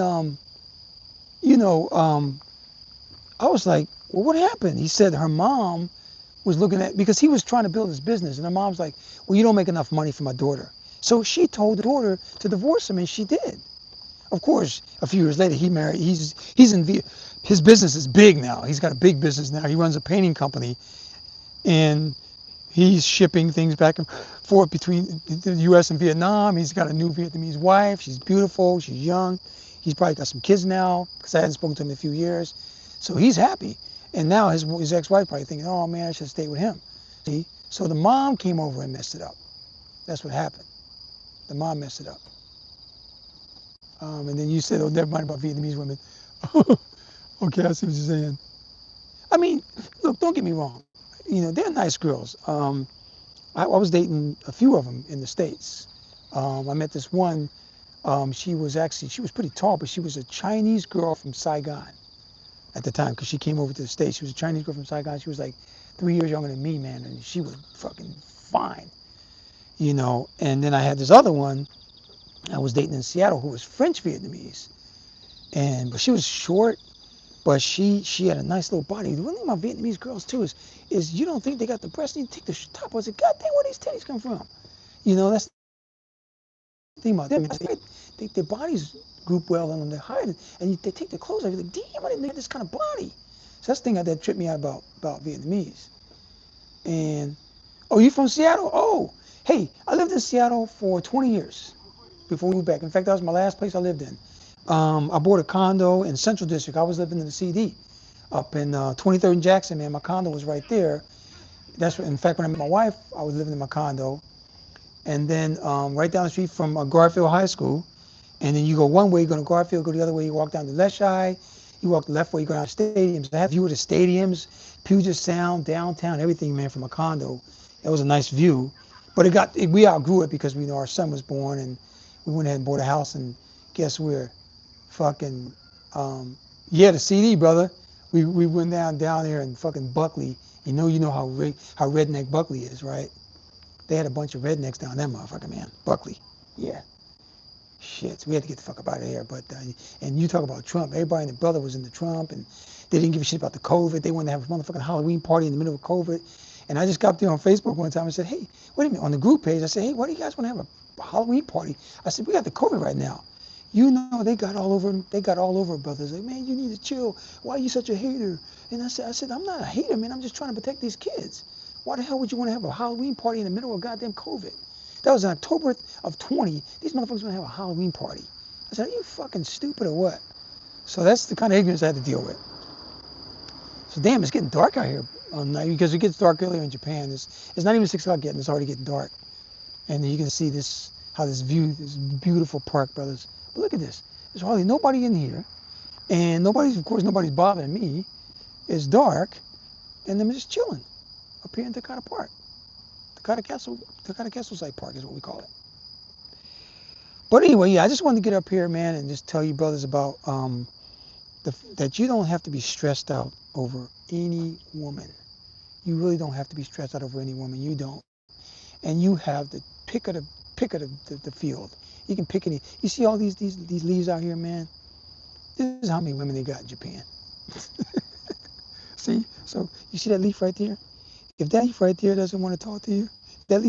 you know, I was like, well, what happened? He said her mom was looking at, because he was trying to build his business. And her mom's like, well, you don't make enough money for my daughter. So she told the daughter to divorce him, and she did. Of course, a few years later, he married. He's in his business is big now. He's got a big business now. He runs a painting company, and he's shipping things back and forth between the U.S. and Vietnam. He's got a new Vietnamese wife. She's beautiful. She's young. He's probably got some kids now because I hadn't spoken to him in a few years. So he's happy. And now his ex-wife probably thinking, oh man, I should stay with him. See? So the mom came over and messed it up. That's what happened. The mom messed it up. And then you said, oh, never mind about Vietnamese women. Okay, I see what you're saying. I mean, look, don't get me wrong. You know, they're nice girls. I was dating a few of them in the States. I met this one. She was pretty tall, but she was a Chinese girl from Saigon at the time because she came over to the States. She was a Chinese girl from Saigon. She was like 3 years younger than me, man, and she was fucking fine, you know. And then I had this other one I was dating in Seattle who was French Vietnamese, but she was short, but she had a nice little body. The one thing about Vietnamese girls too is you don't think they got the breasts, you take the top off. I said, God damn, where these titties come from? You know, that's the thing about them. Their bodies group well on them. They're hiding, and they take their clothes off. You're like, damn, I didn't know this kind of body. So that's the thing that tripped me out about Vietnamese. And oh, you from Seattle? Oh, hey, I lived in Seattle for 20 years before we moved back. In fact, that was my last place I lived in. I bought a condo in Central District. I was living in the CD up in 23rd and Jackson, man. My condo was right there. That's what, in fact, when I met my wife, I was living in my condo. And then right down the street from Garfield High School. And then you go one way, you go to Garfield, go the other way, you walk down to Leshai. You walk the left way, you go down to stadiums. I have a view of the stadiums, Puget Sound, downtown, everything, man, from a condo. It was a nice view. But we outgrew it because we know our son was born and we went ahead and bought a house and guess where? Fucking, yeah, the CD, brother. We went down there in fucking Buckley. You know how redneck Buckley is, right? They had a bunch of rednecks down that motherfucker, man. Buckley. Yeah. Shit, so we had to get the fuck up out of here. But and you talk about Trump. Everybody and their brother was into Trump, and they didn't give a shit about the COVID. They wanted to have a motherfucking Halloween party in the middle of COVID. And I just got up there on Facebook one time and said, hey, wait a minute, on the group page, I said, hey, why do you guys want to have a Halloween party? I said, we got the COVID right now. You know, they got all over brothers. Like, man, you need to chill. Why are you such a hater? And I said, I'm not a hater, man. I'm just trying to protect these kids. Why the hell would you want to have a Halloween party in the middle of goddamn COVID? That was in October of 20. These motherfuckers want to have a Halloween party. I said, are you fucking stupid or what? So that's the kind of ignorance I had to deal with. So damn, it's getting dark out here because it gets dark earlier in Japan. It's not even 6 o'clock yet, and it's already getting dark. And you can see how this beautiful park, brothers. But look at this. There's hardly nobody in here, and nobody's bothering me. It's dark, and I'm just chilling up here in Takata Park. Takata Castle Site Park is what we call it. But anyway, yeah, I just wanted to get up here, man, and just tell you brothers about that you don't have to be stressed out over any woman. You really don't have to be stressed out over any woman. You don't. And you have the pick of the field. You can pick any. You see all these leaves out here, man? This is how many women they got in Japan. See? So you see that leaf right there? If that leaf right there doesn't want to talk to you, if that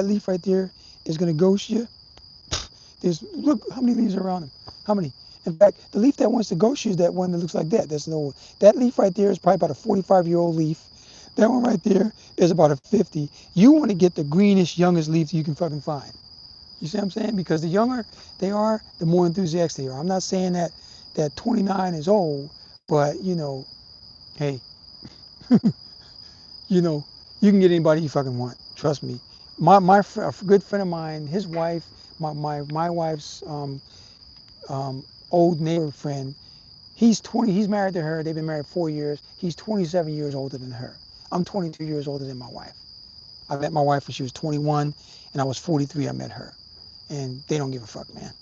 leaf right there is going to ghost you, look how many leaves are around him. How many? In fact, the leaf that wants to go is that one that looks like that. That's an old. That leaf right there is probably about a 45-year-old leaf. That one right there is about a 50. You want to get the greenest, youngest leaf you can fucking find. You see what I'm saying? Because the younger they are, the more enthusiastic they are. I'm not saying that 29 is old, but hey, you know, you can get anybody you fucking want. Trust me. A good friend of mine, his wife, my wife's old neighbor friend, he's 20. He's married to her. They've been married 4 years. He's 27 years older than her. I'm 22 years older than my wife. I met my wife when she was 21, and I was 43. I met her, and they don't give a fuck, man.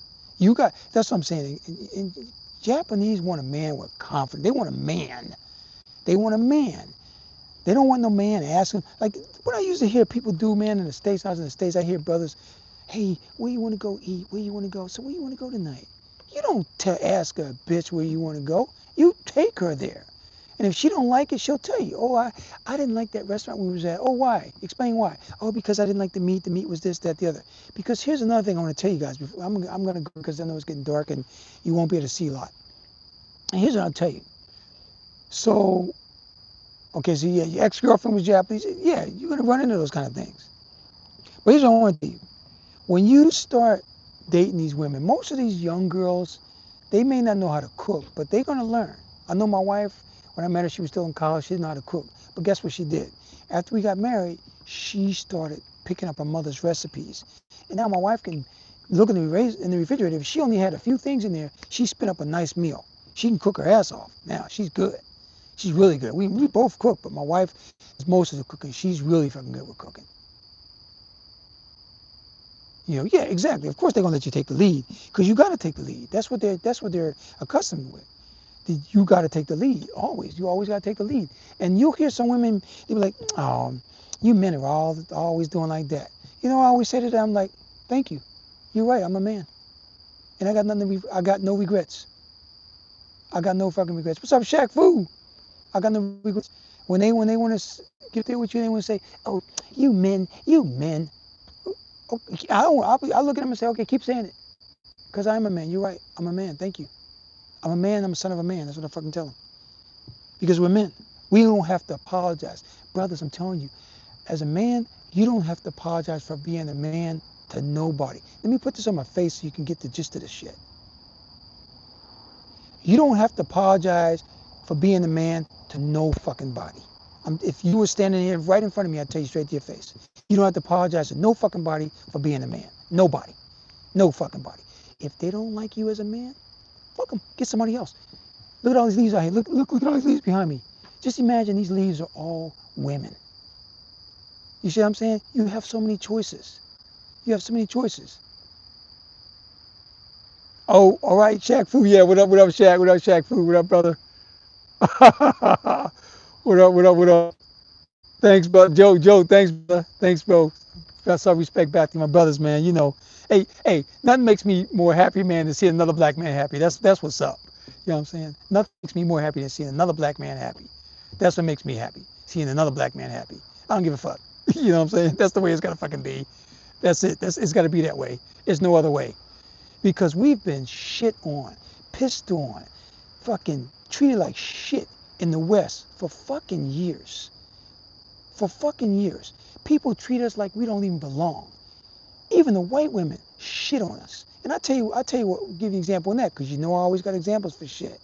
That's what I'm saying. And Japanese want a man with confidence. They want a man. They want a man. They don't want no man asking. Like what I used to hear people do, man, in the States. I was in the States. I hear brothers, hey, where you want to go eat? Where you want to go? So where you want to go tonight? You don't ask a bitch where you want to go. You take her there. And if she don't like it, she'll tell you, oh, I didn't like that restaurant we was at. Oh, why? Explain why. Oh, because I didn't like the meat. The meat was this, that, the other. Because here's another thing I want to tell you guys. Before I'm going to go because I know it's getting dark and you won't be able to see a lot. And here's what I'll tell you. So, okay, so yeah, your ex-girlfriend was Japanese. Yeah, you're going to run into those kind of things. But here's what I want to tell you. When you start dating these women, most of these young girls, they may not know how to cook, but they're going to learn. I know my wife, when I met her, she was still in college. She didn't know how to cook. But guess what she did? After we got married, she started picking up her mother's recipes. And now my wife can look in the refrigerator. If she only had a few things in there, she spit up a nice meal. She can cook her ass off. Now, she's good. She's really good. We both cook, but my wife does most of the cooking. She's really fucking good with cooking. Yeah, exactly. Of course they're gonna let you take the lead because you got to take the lead. That's what they're accustomed with. You got to take the lead always. You always got to take the lead. And you'll hear some women, they be like, "Oh, you men are always doing like that." I always say to them, like, "Thank you. You're right. I'm a man, and I got nothing. I got no regrets. I got no fucking regrets." What's up, Shaq Fu? I got no regrets. When they want to get there with you, they want to say, "Oh, you men." Okay, I look at them and say, "Okay, keep saying it, because I am a man. You're right. I'm a man. Thank you. I'm a man. I'm a son of a man." That's what I fucking tell them. Because we're men. We don't have to apologize. Brothers, I'm telling you, as a man, you don't have to apologize for being a man to nobody. Let me put this on my face so you can get the gist of this shit. You don't have to apologize for being a man to no fucking body. If you were standing here right in front of me, I'd tell you straight to your face. You don't have to apologize to no fucking body for being a man. Nobody. No fucking body. If they don't like you as a man, fuck them. Get somebody else. Look at all these leaves out here. Look at all these leaves behind me. Just imagine these leaves are all women. You see what I'm saying? You have so many choices. You have so many choices. Oh, all right, Shaq Fu. Yeah, what up, Shaq? What up, Shaq Fu? What up, brother? What up? Thanks, bro. Joe, thanks, brother. Thanks, bro. Got some respect back to my brothers, man. Hey, nothing makes me more happy, man, than seeing another black man happy. That's what's up. You know what I'm saying? Nothing makes me more happy than seeing another black man happy. That's what makes me happy. Seeing another black man happy. I don't give a fuck. You know what I'm saying? That's the way it's gotta fucking be. That's it. It's gotta be that way. There's no other way. Because we've been shit on, pissed on, fucking treated like shit in the West for fucking years. For fucking years. People treat us like we don't even belong. Even the white women shit on us. And I tell you what, give you an example on that, because I always got examples for shit.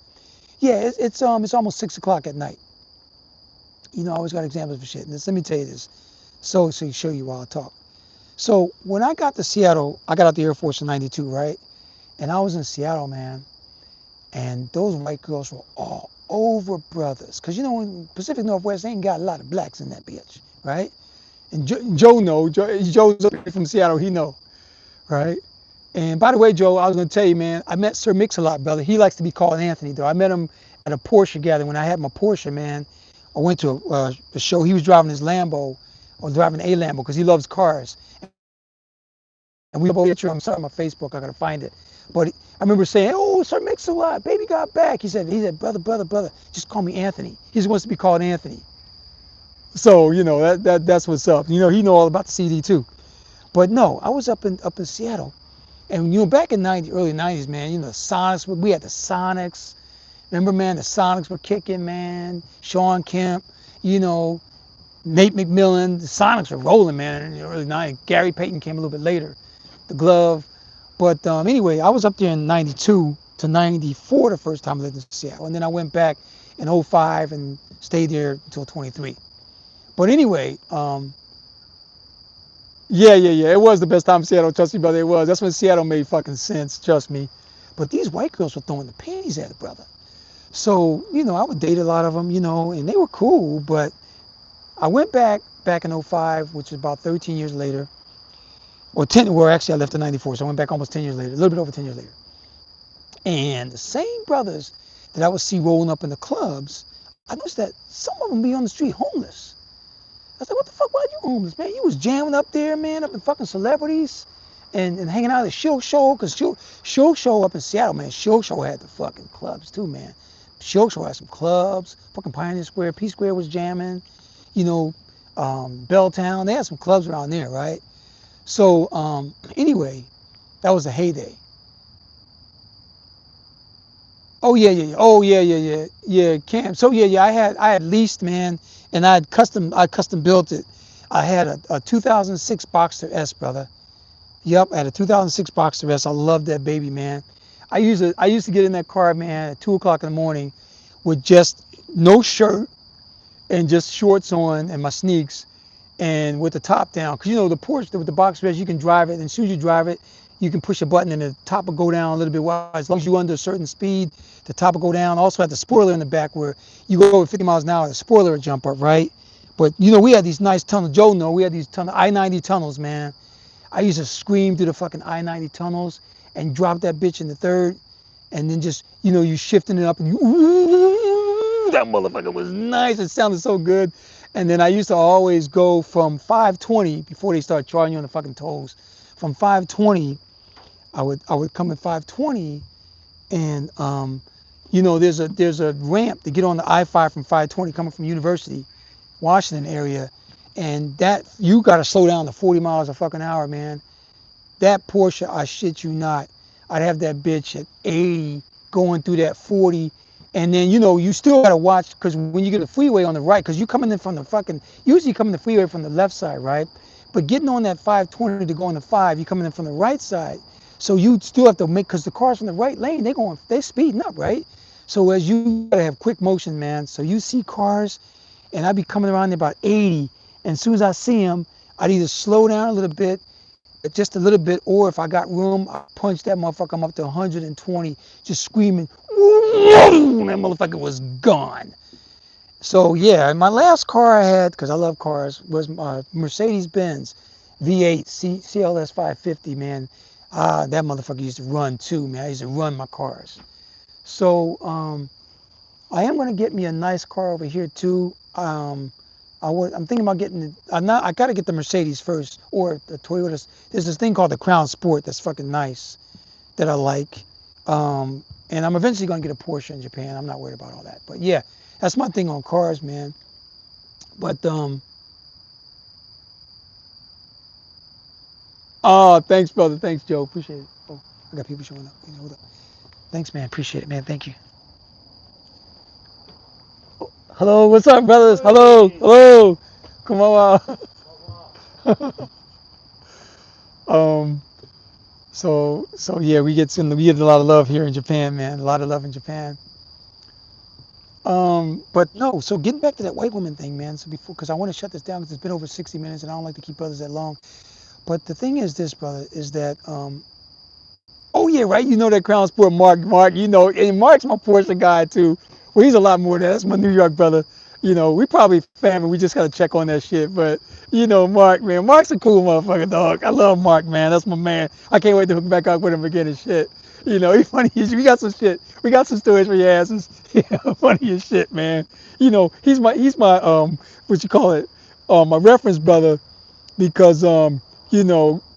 Yeah, it's almost 6 o'clock at night. I always got examples for shit. And let me tell you this, so you show you while I talk. So when I got to Seattle, I got out the Air Force in '92, right? And I was in Seattle, man. And those white girls were all over brothers. Because in Pacific Northwest, they ain't got a lot of blacks in that bitch, right? And Joe knows. Joe's from Seattle, he know, right? And by the way, Joe, I was going to tell you, man, I met Sir Mix-a-Lot, brother. He likes to be called Anthony, though. I met him at a Porsche gathering. When I had my Porsche, man, I went to a show. He was driving his Lambo, or driving a Lambo, because he loves cars. And we have a picture. I'm sorry, on my Facebook. I got to find it. But I remember saying, "Oh, Sir Mix-a-Lot, baby got back." He said, brother, just call me Anthony. He just wants to be called Anthony. So, that's what's up. He know all about the CD too. But no, I was up in Seattle, And back in early '90s, man, the Sonics. We had the Sonics. Remember, man, the Sonics were kicking, man. Sean Kemp, you know, Nate McMillan. The Sonics were rolling, man, in the early '90s. Gary Payton came a little bit later. The Glove. But anyway, I was up there in '92 to '94 the first time I lived in Seattle, and then I went back in '05 and stayed there until '23. But anyway, yeah. It was the best time in Seattle. Trust me, brother. It was. That's when Seattle made fucking sense. Trust me. But these white girls were throwing the panties at it, brother. So I would date a lot of them, and they were cool. But I went back in '05, which is about 13 years later, or 10. Well, actually, I left in '94, so I went back almost 10 years later, a little bit over 10 years later. And the same brothers that I would see rolling up in the clubs, I noticed that some of them be on the street homeless. I was like, what the fuck, why are you homeless, man? You was jamming up there, man, up in fucking celebrities and hanging out at Shilk Show, because Shilk Show up in Seattle, man, Shilk Show had the fucking clubs too, man. Shilk Show had some clubs, fucking Pioneer Square, P Square was jamming, Belltown, they had some clubs around there, right? So anyway, that was a heyday. Oh yeah. Oh yeah. Cam. So yeah. I had leased, man, and I custom built it. I had a 2006 Boxster S, brother. Yep, I had a 2006 Boxster S. I love that baby, man. I used to get in that car, man, at 2 o'clock in the morning, with just no shirt and just shorts on and my sneaks, and with the top down. Cause the Porsche with the Boxster S, you can drive it, and as soon as you drive it, you can push a button and the top will go down a little bit wide. As long as you're under a certain speed, the top will go down. Also had the spoiler in the back where you go over 50 miles an hour, the spoiler will jump up, right? But we had these nice tunnels. Joe know we had these I-90 tunnels, man. I used to scream through the fucking I-90 tunnels and drop that bitch in the third, and then just you shifting it up, and that motherfucker was nice. It sounded so good. And then I used to always go from 520 before they start charging you on the fucking tolls. From 520, I would come at 520, and there's a ramp to get on the I-5 from 520 coming from University, Washington area, and that you got to slow down to 40 miles a fucking hour, man. That Porsche, I shit you not, I'd have that bitch at 80 going through that 40, and then you still gotta watch, because when you get the freeway on the right, because you coming in from the fucking, usually you come in the freeway from the left side, right? But getting on that 520 to go on the 5, you coming in from the right side, so you still have to make, because the cars from the right lane, they speeding up, right? So as you gotta have quick motion, man. So you see cars, and I'd be coming around there about 80, and as soon as I see them, I'd either slow down a little bit, just a little bit, or if I got room, I punch that motherfucker. I'm up to 120, just screaming. That motherfucker was gone. So yeah, and my last car I had, because I love cars, was my Mercedes-Benz V8 CLS 550, man. That motherfucker used to run too, man. I used to run my cars. So I am gonna get me a nice car over here too. I'm thinking about getting. I gotta get the Mercedes first, or the Toyota. There's this thing called the Crown Sport that's fucking nice, that I like. And I'm eventually gonna get a Porsche in Japan. I'm not worried about all that. But yeah, that's my thing on cars, man. But oh, thanks, brother. Thanks, Joe. Appreciate it. Oh, I got people showing up. Hold up. Thanks, man. Appreciate it, man. Thank you. Hello, what's up, brothers? Hello, hello. Come on. um. So yeah, we get a lot of love here in Japan, man. A lot of love in Japan. But no. So getting back to that white woman thing, man. So before, because I want to shut this down, because it's been over 60 minutes, and I don't like to keep brothers that long. But the thing is this, brother, is that oh yeah, right. You know that Crown Sport, Mark. And Mark's my Porsche guy too. Well, he's a lot more than that. That's my New York brother. We probably family. We just gotta check on that shit. But Mark, man, Mark's a cool motherfucker, dog. I love Mark, man. That's my man. I can't wait to hook back up with him again and shit. He's funny. We got some shit. We got some stories for your asses. Funny as shit, man. He's my what you call it? My reference brother, because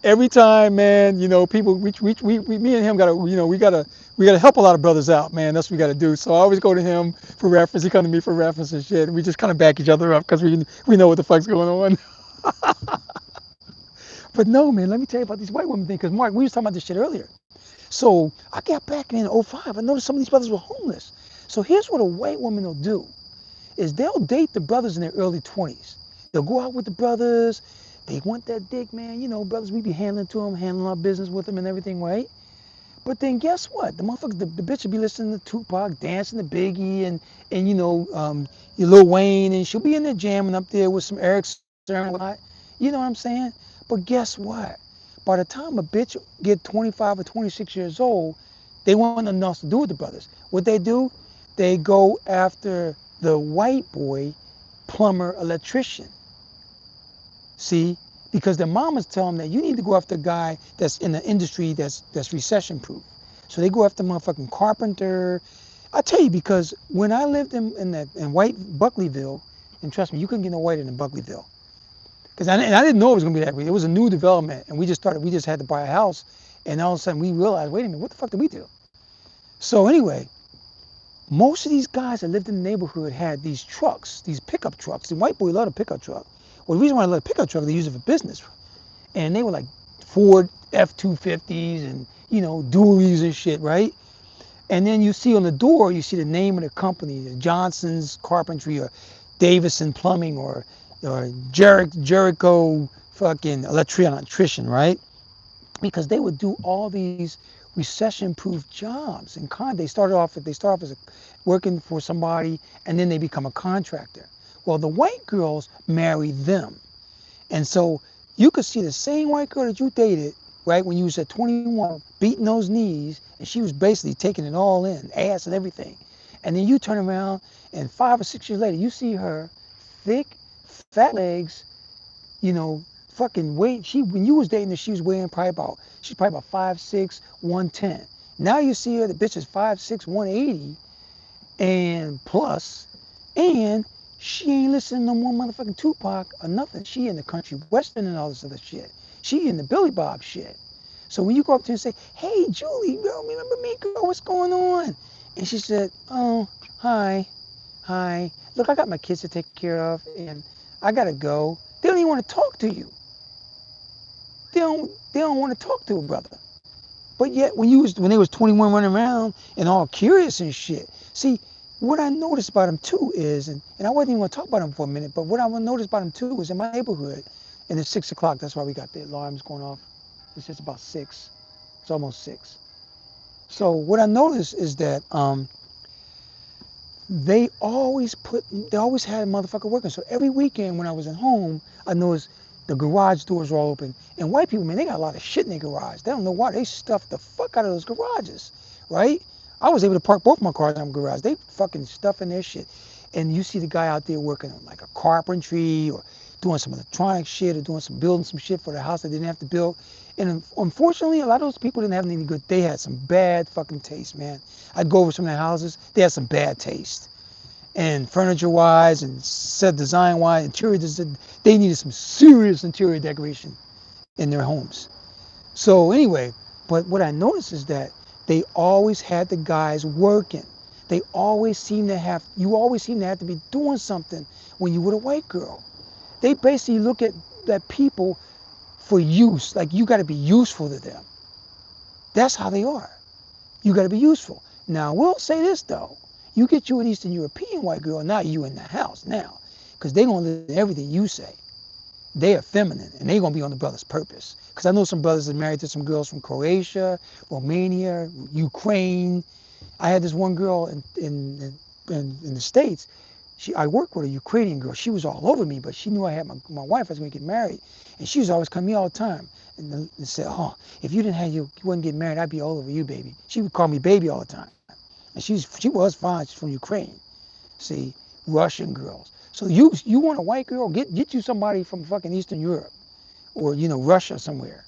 every time, man, people, we me and him gotta, we gotta help a lot of brothers out, man. That's what we gotta do. So I always go to him for reference. He come to me for reference and shit. We just kind of back each other up, because we know what the fuck's going on. But no, man, let me tell you about these white women thing. Because Mark, we was talking about this shit earlier. So I got back in '05. I noticed some of these brothers were homeless. So here's what a white woman will do: is they'll date the brothers in their early 20s. They'll go out with the brothers. They want that dick, man. You know, brothers, we be handling to them, handling our business with them and everything, right? But then guess what? The motherfuckers, the bitch will be listening to Tupac, dancing to Biggie, and your Lil Wayne, and she'll be in there jamming up there with some Eric Sermon, you know what I'm saying? But guess what? By the time a bitch get 25 or 26 years old, they want nothing else to do with the brothers. What they do? They go after the white boy, plumber, electrician. See, because their mamas tell them that you need to go after a guy that's in the industry that's recession proof. So they go after motherfucking carpenter. I tell you, because when I lived in white Buckleyville, and trust me, you couldn't get no whiter than Buckleyville. Because I didn't know it was gonna be that way. It was a new development, and we just had to buy a house, and all of a sudden we realized, wait a minute, what the fuck did we do? So anyway, most of these guys that lived in the neighborhood had these trucks, these pickup trucks. The white boy loved a pickup truck. Well, the reason why I love a pickup truck, they use it for business. And they were like Ford F-250s and, dualies and shit, right? And then you see on the door, you see the name of the company, the Johnson's Carpentry or Davison Plumbing or Jericho fucking electrician, right? Because they would do all these recession-proof jobs. And they start off as working for somebody, and then they become a contractor. Well, the white girls marry them, and so you could see the same white girl that you dated, right, when you was at 21, beating those knees, and she was basically taking it all in, ass and everything. And then you turn around, and 5 or 6 years later, you see her, thick, fat legs, fucking weight. When you was dating her, she's probably about 5'6", 110. Now you see her, the bitch is 5'6", 180, and plus, and she ain't listening to no more motherfucking Tupac or nothing. She in the country western and all this other shit. She in the Billy Bob shit. So when you go up to her and say, hey, Julie, girl, remember me, girl, what's going on? And she said, oh, hi. Look, I got my kids to take care of, and I gotta go. They don't even want to talk to you. They don't want to talk to a brother. But yet when they was 21 running around and all curious and shit. See, what I noticed about them too is, and I wasn't even gonna talk about them for a minute, but what I noticed about them too is in my neighborhood, and it's 6 o'clock, that's why we got the alarms going off. It's just about 6. It's almost 6. So what I noticed is that they always had a motherfucker working. So every weekend when I was at home, I noticed the garage doors were all open. And white people, man, they got a lot of shit in their garage. They don't know why. They stuff the fuck out of those garages, right? I was able to park both my cars in the garage. They fucking stuff in their shit. And you see the guy out there working on like a carpentry or doing some electronic shit or building some shit for the house they didn't have to build. And unfortunately, a lot of those people didn't have any good, they had some bad fucking taste, man. I'd go over some of their houses, they had some bad taste. And furniture-wise and set design-wise, they needed some serious interior decoration in their homes. So anyway, but what I noticed is that they always had the guys working. You always seem to have to be doing something when you with a white girl. They basically look at people for use, like you got to be useful to them. That's how they are. You got to be useful. Now, we'll say this though. You get you an Eastern European white girl, now you in the house now. Because they going to listen to everything you say. They are feminine, and they going to be on the brother's purpose. Because I know some brothers that are married to some girls from Croatia, Romania, Ukraine. I had this one girl in the States. I worked with a Ukrainian girl. She was all over me, but she knew I had my wife. I was going to get married. And she was always coming to me all the time and said, oh, if you wouldn't get married, I'd be all over you, baby. She would call me baby all the time. And she was fine. She's from Ukraine. See, Russian girls. So you want a white girl? Get you somebody from fucking Eastern Europe or, Russia somewhere.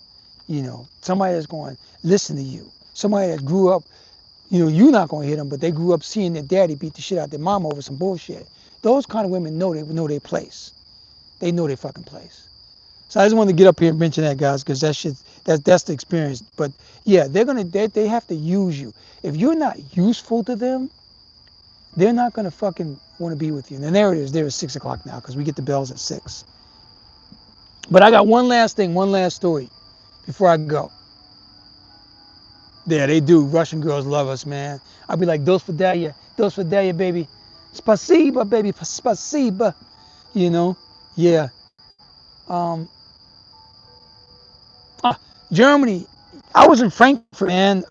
Somebody that's going to listen to you. Somebody that grew up, you're not going to hit them, but they grew up seeing their daddy beat the shit out of their mom over some bullshit. Those kind of women know their place. They know their fucking place. So I just wanted to get up here and mention that, guys, because that's the experience. But yeah, they have to use you. If you're not useful to them, they're not gonna fucking want to be with you. And there it is. There is 6 o'clock now because we get the bells at 6. But I got one last thing, one last story before I go. Yeah, they do. Russian girls love us, man. I'll be like, dos fidaya, baby. Spasiba, baby, spasiba. You know? Yeah. Um, Germany. I was in Frankfurt, man.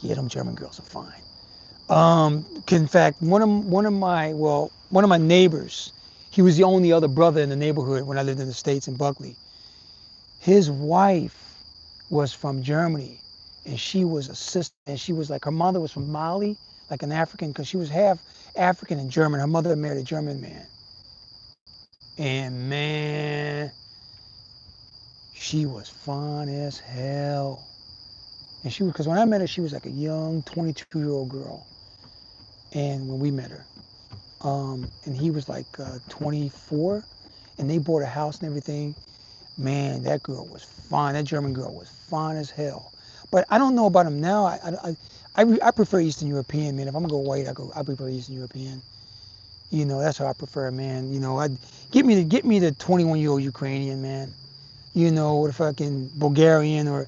Yeah, them German girls are fine. In fact, one of my neighbors, he was the only other brother in the neighborhood when I lived in the States in Buckley. His wife was from Germany, and she was a sister, and she was like, her mother was from Mali, like an African, because she was half African and German. Her mother married a German man. And man, she was fun as hell. And she was, because when I met her, she was like a young 22-year-old girl. And when we met her, and he was like 24, and they bought a house and everything. Man, that girl was fine. That German girl was fine as hell. But I don't know about him now. I prefer Eastern European, man. If I'm gonna go white, I prefer Eastern European. You know, that's how I prefer, man. You know, I get me the 21-year-old Ukrainian, man. You know, or the fucking Bulgarian, or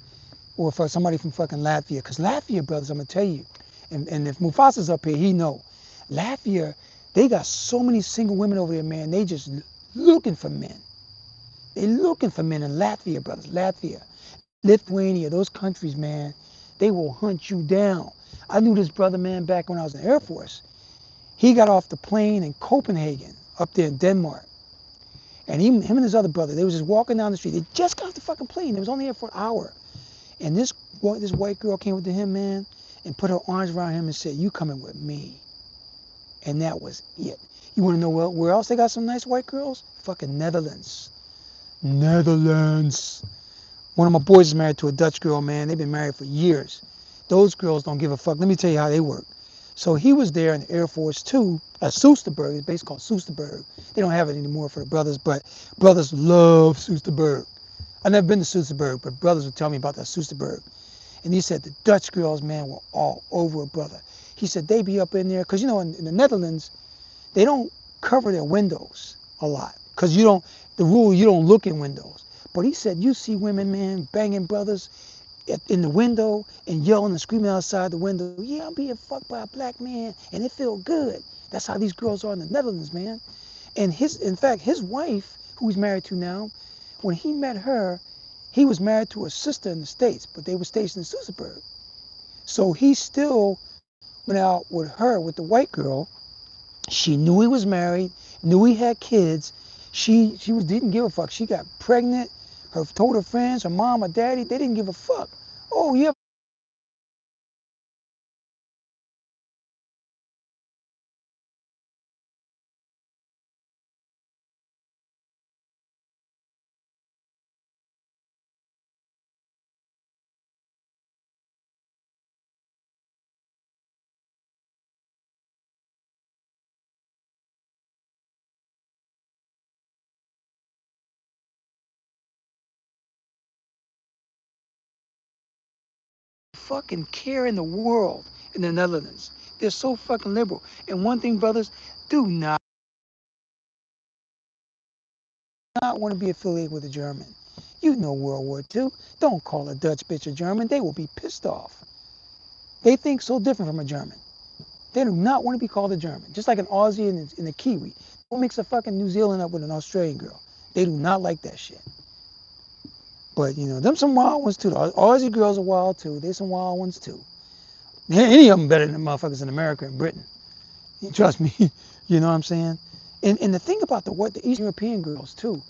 for somebody from fucking Latvia. Because Latvia, brothers, I'm going to tell you, and if Mufasa's up here, he know. Latvia, they got so many single women over there, man. They just looking for men. They looking for men in Latvia, brothers. Latvia, Lithuania, those countries, man, they will hunt you down. I knew this brother, man, back when I was in the Air Force. He got off the plane in Copenhagen, up there in Denmark. And him and his other brother, they was just walking down the street. They just got off the fucking plane. They was only here for an hour. And this white girl came up to him, man, and put her arms around him and said, "You coming with me?" And that was it. You want to know where else they got some nice white girls? Fucking Netherlands. Netherlands. One of my boys is married to a Dutch girl, man. They've been married for years. Those girls don't give a fuck. Let me tell you how they work. So he was there in the Air Force too, at Soesterberg. It's basically called Soesterberg. They don't have it anymore for the brothers, but brothers love Soesterberg. I've never been to Soesterberg, but brothers would tell me about that Soesterberg. And he said the Dutch girls, man, were all over a brother. He said they be up in there, because you know, in the Netherlands, they don't cover their windows a lot. Because the rule, you don't look in windows. But he said you see women, man, banging brothers in the window and yelling and screaming outside the window, "Yeah, I'm being fucked by a black man, and it feel good." That's how these girls are in the Netherlands, man. And in fact, his wife, who he's married to now, when he met her, he was married to a sister in the States, but they were stationed in Soesterberg. So he still went out with her, with the white girl. She knew he was married, knew he had kids. She didn't give a fuck. She got pregnant. Told her friends, her mom, her daddy, they didn't give a fuck. Oh, yeah. Fucking care in the world in the Netherlands. They're so fucking liberal. And one thing, brothers, do not want to be affiliated with a German. You know World War II. Don't call a Dutch bitch a German. They will be pissed off. They think so different from a German. They do not want to be called a German. Just like an Aussie and a Kiwi. Don't mix a fucking New Zealand up with an Australian girl. They do not like that shit. But, you know, them some wild ones too. The Aussie girls are wild too. There's some wild ones too. Any of them better than the motherfuckers in America and Britain. Trust me. You know what I'm saying? And the thing about the Eastern European girls too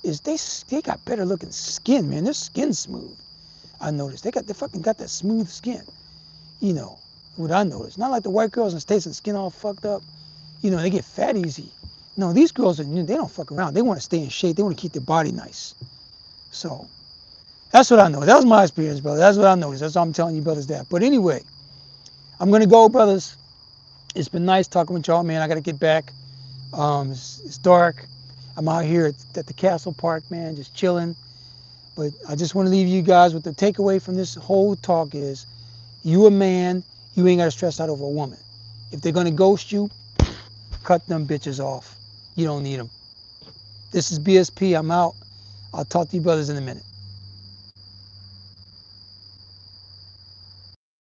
is they got better looking skin, man. Their skin's smooth. I noticed they fucking got that smooth skin. You know what I noticed. Not like the white girls in the States and skin all fucked up. You know, they get fat easy. No, these girls they don't fuck around. They want to stay in shape. They want to keep their body nice. So that's what I know. That was my experience, brother. That's what I noticed. That's why I'm telling you brothers that. But anyway, I'm gonna go, brothers. It's been nice talking with y'all, man. I gotta get back. It's dark. I'm out here at the Castle Park, man, just chilling. But I just want to leave you guys with the takeaway from this whole talk is, you a man, you ain't got to stress out over a woman. If they're going to ghost you, cut them bitches off. You don't need them. This is BSP. I'm out. I'll talk to you brothers in a minute.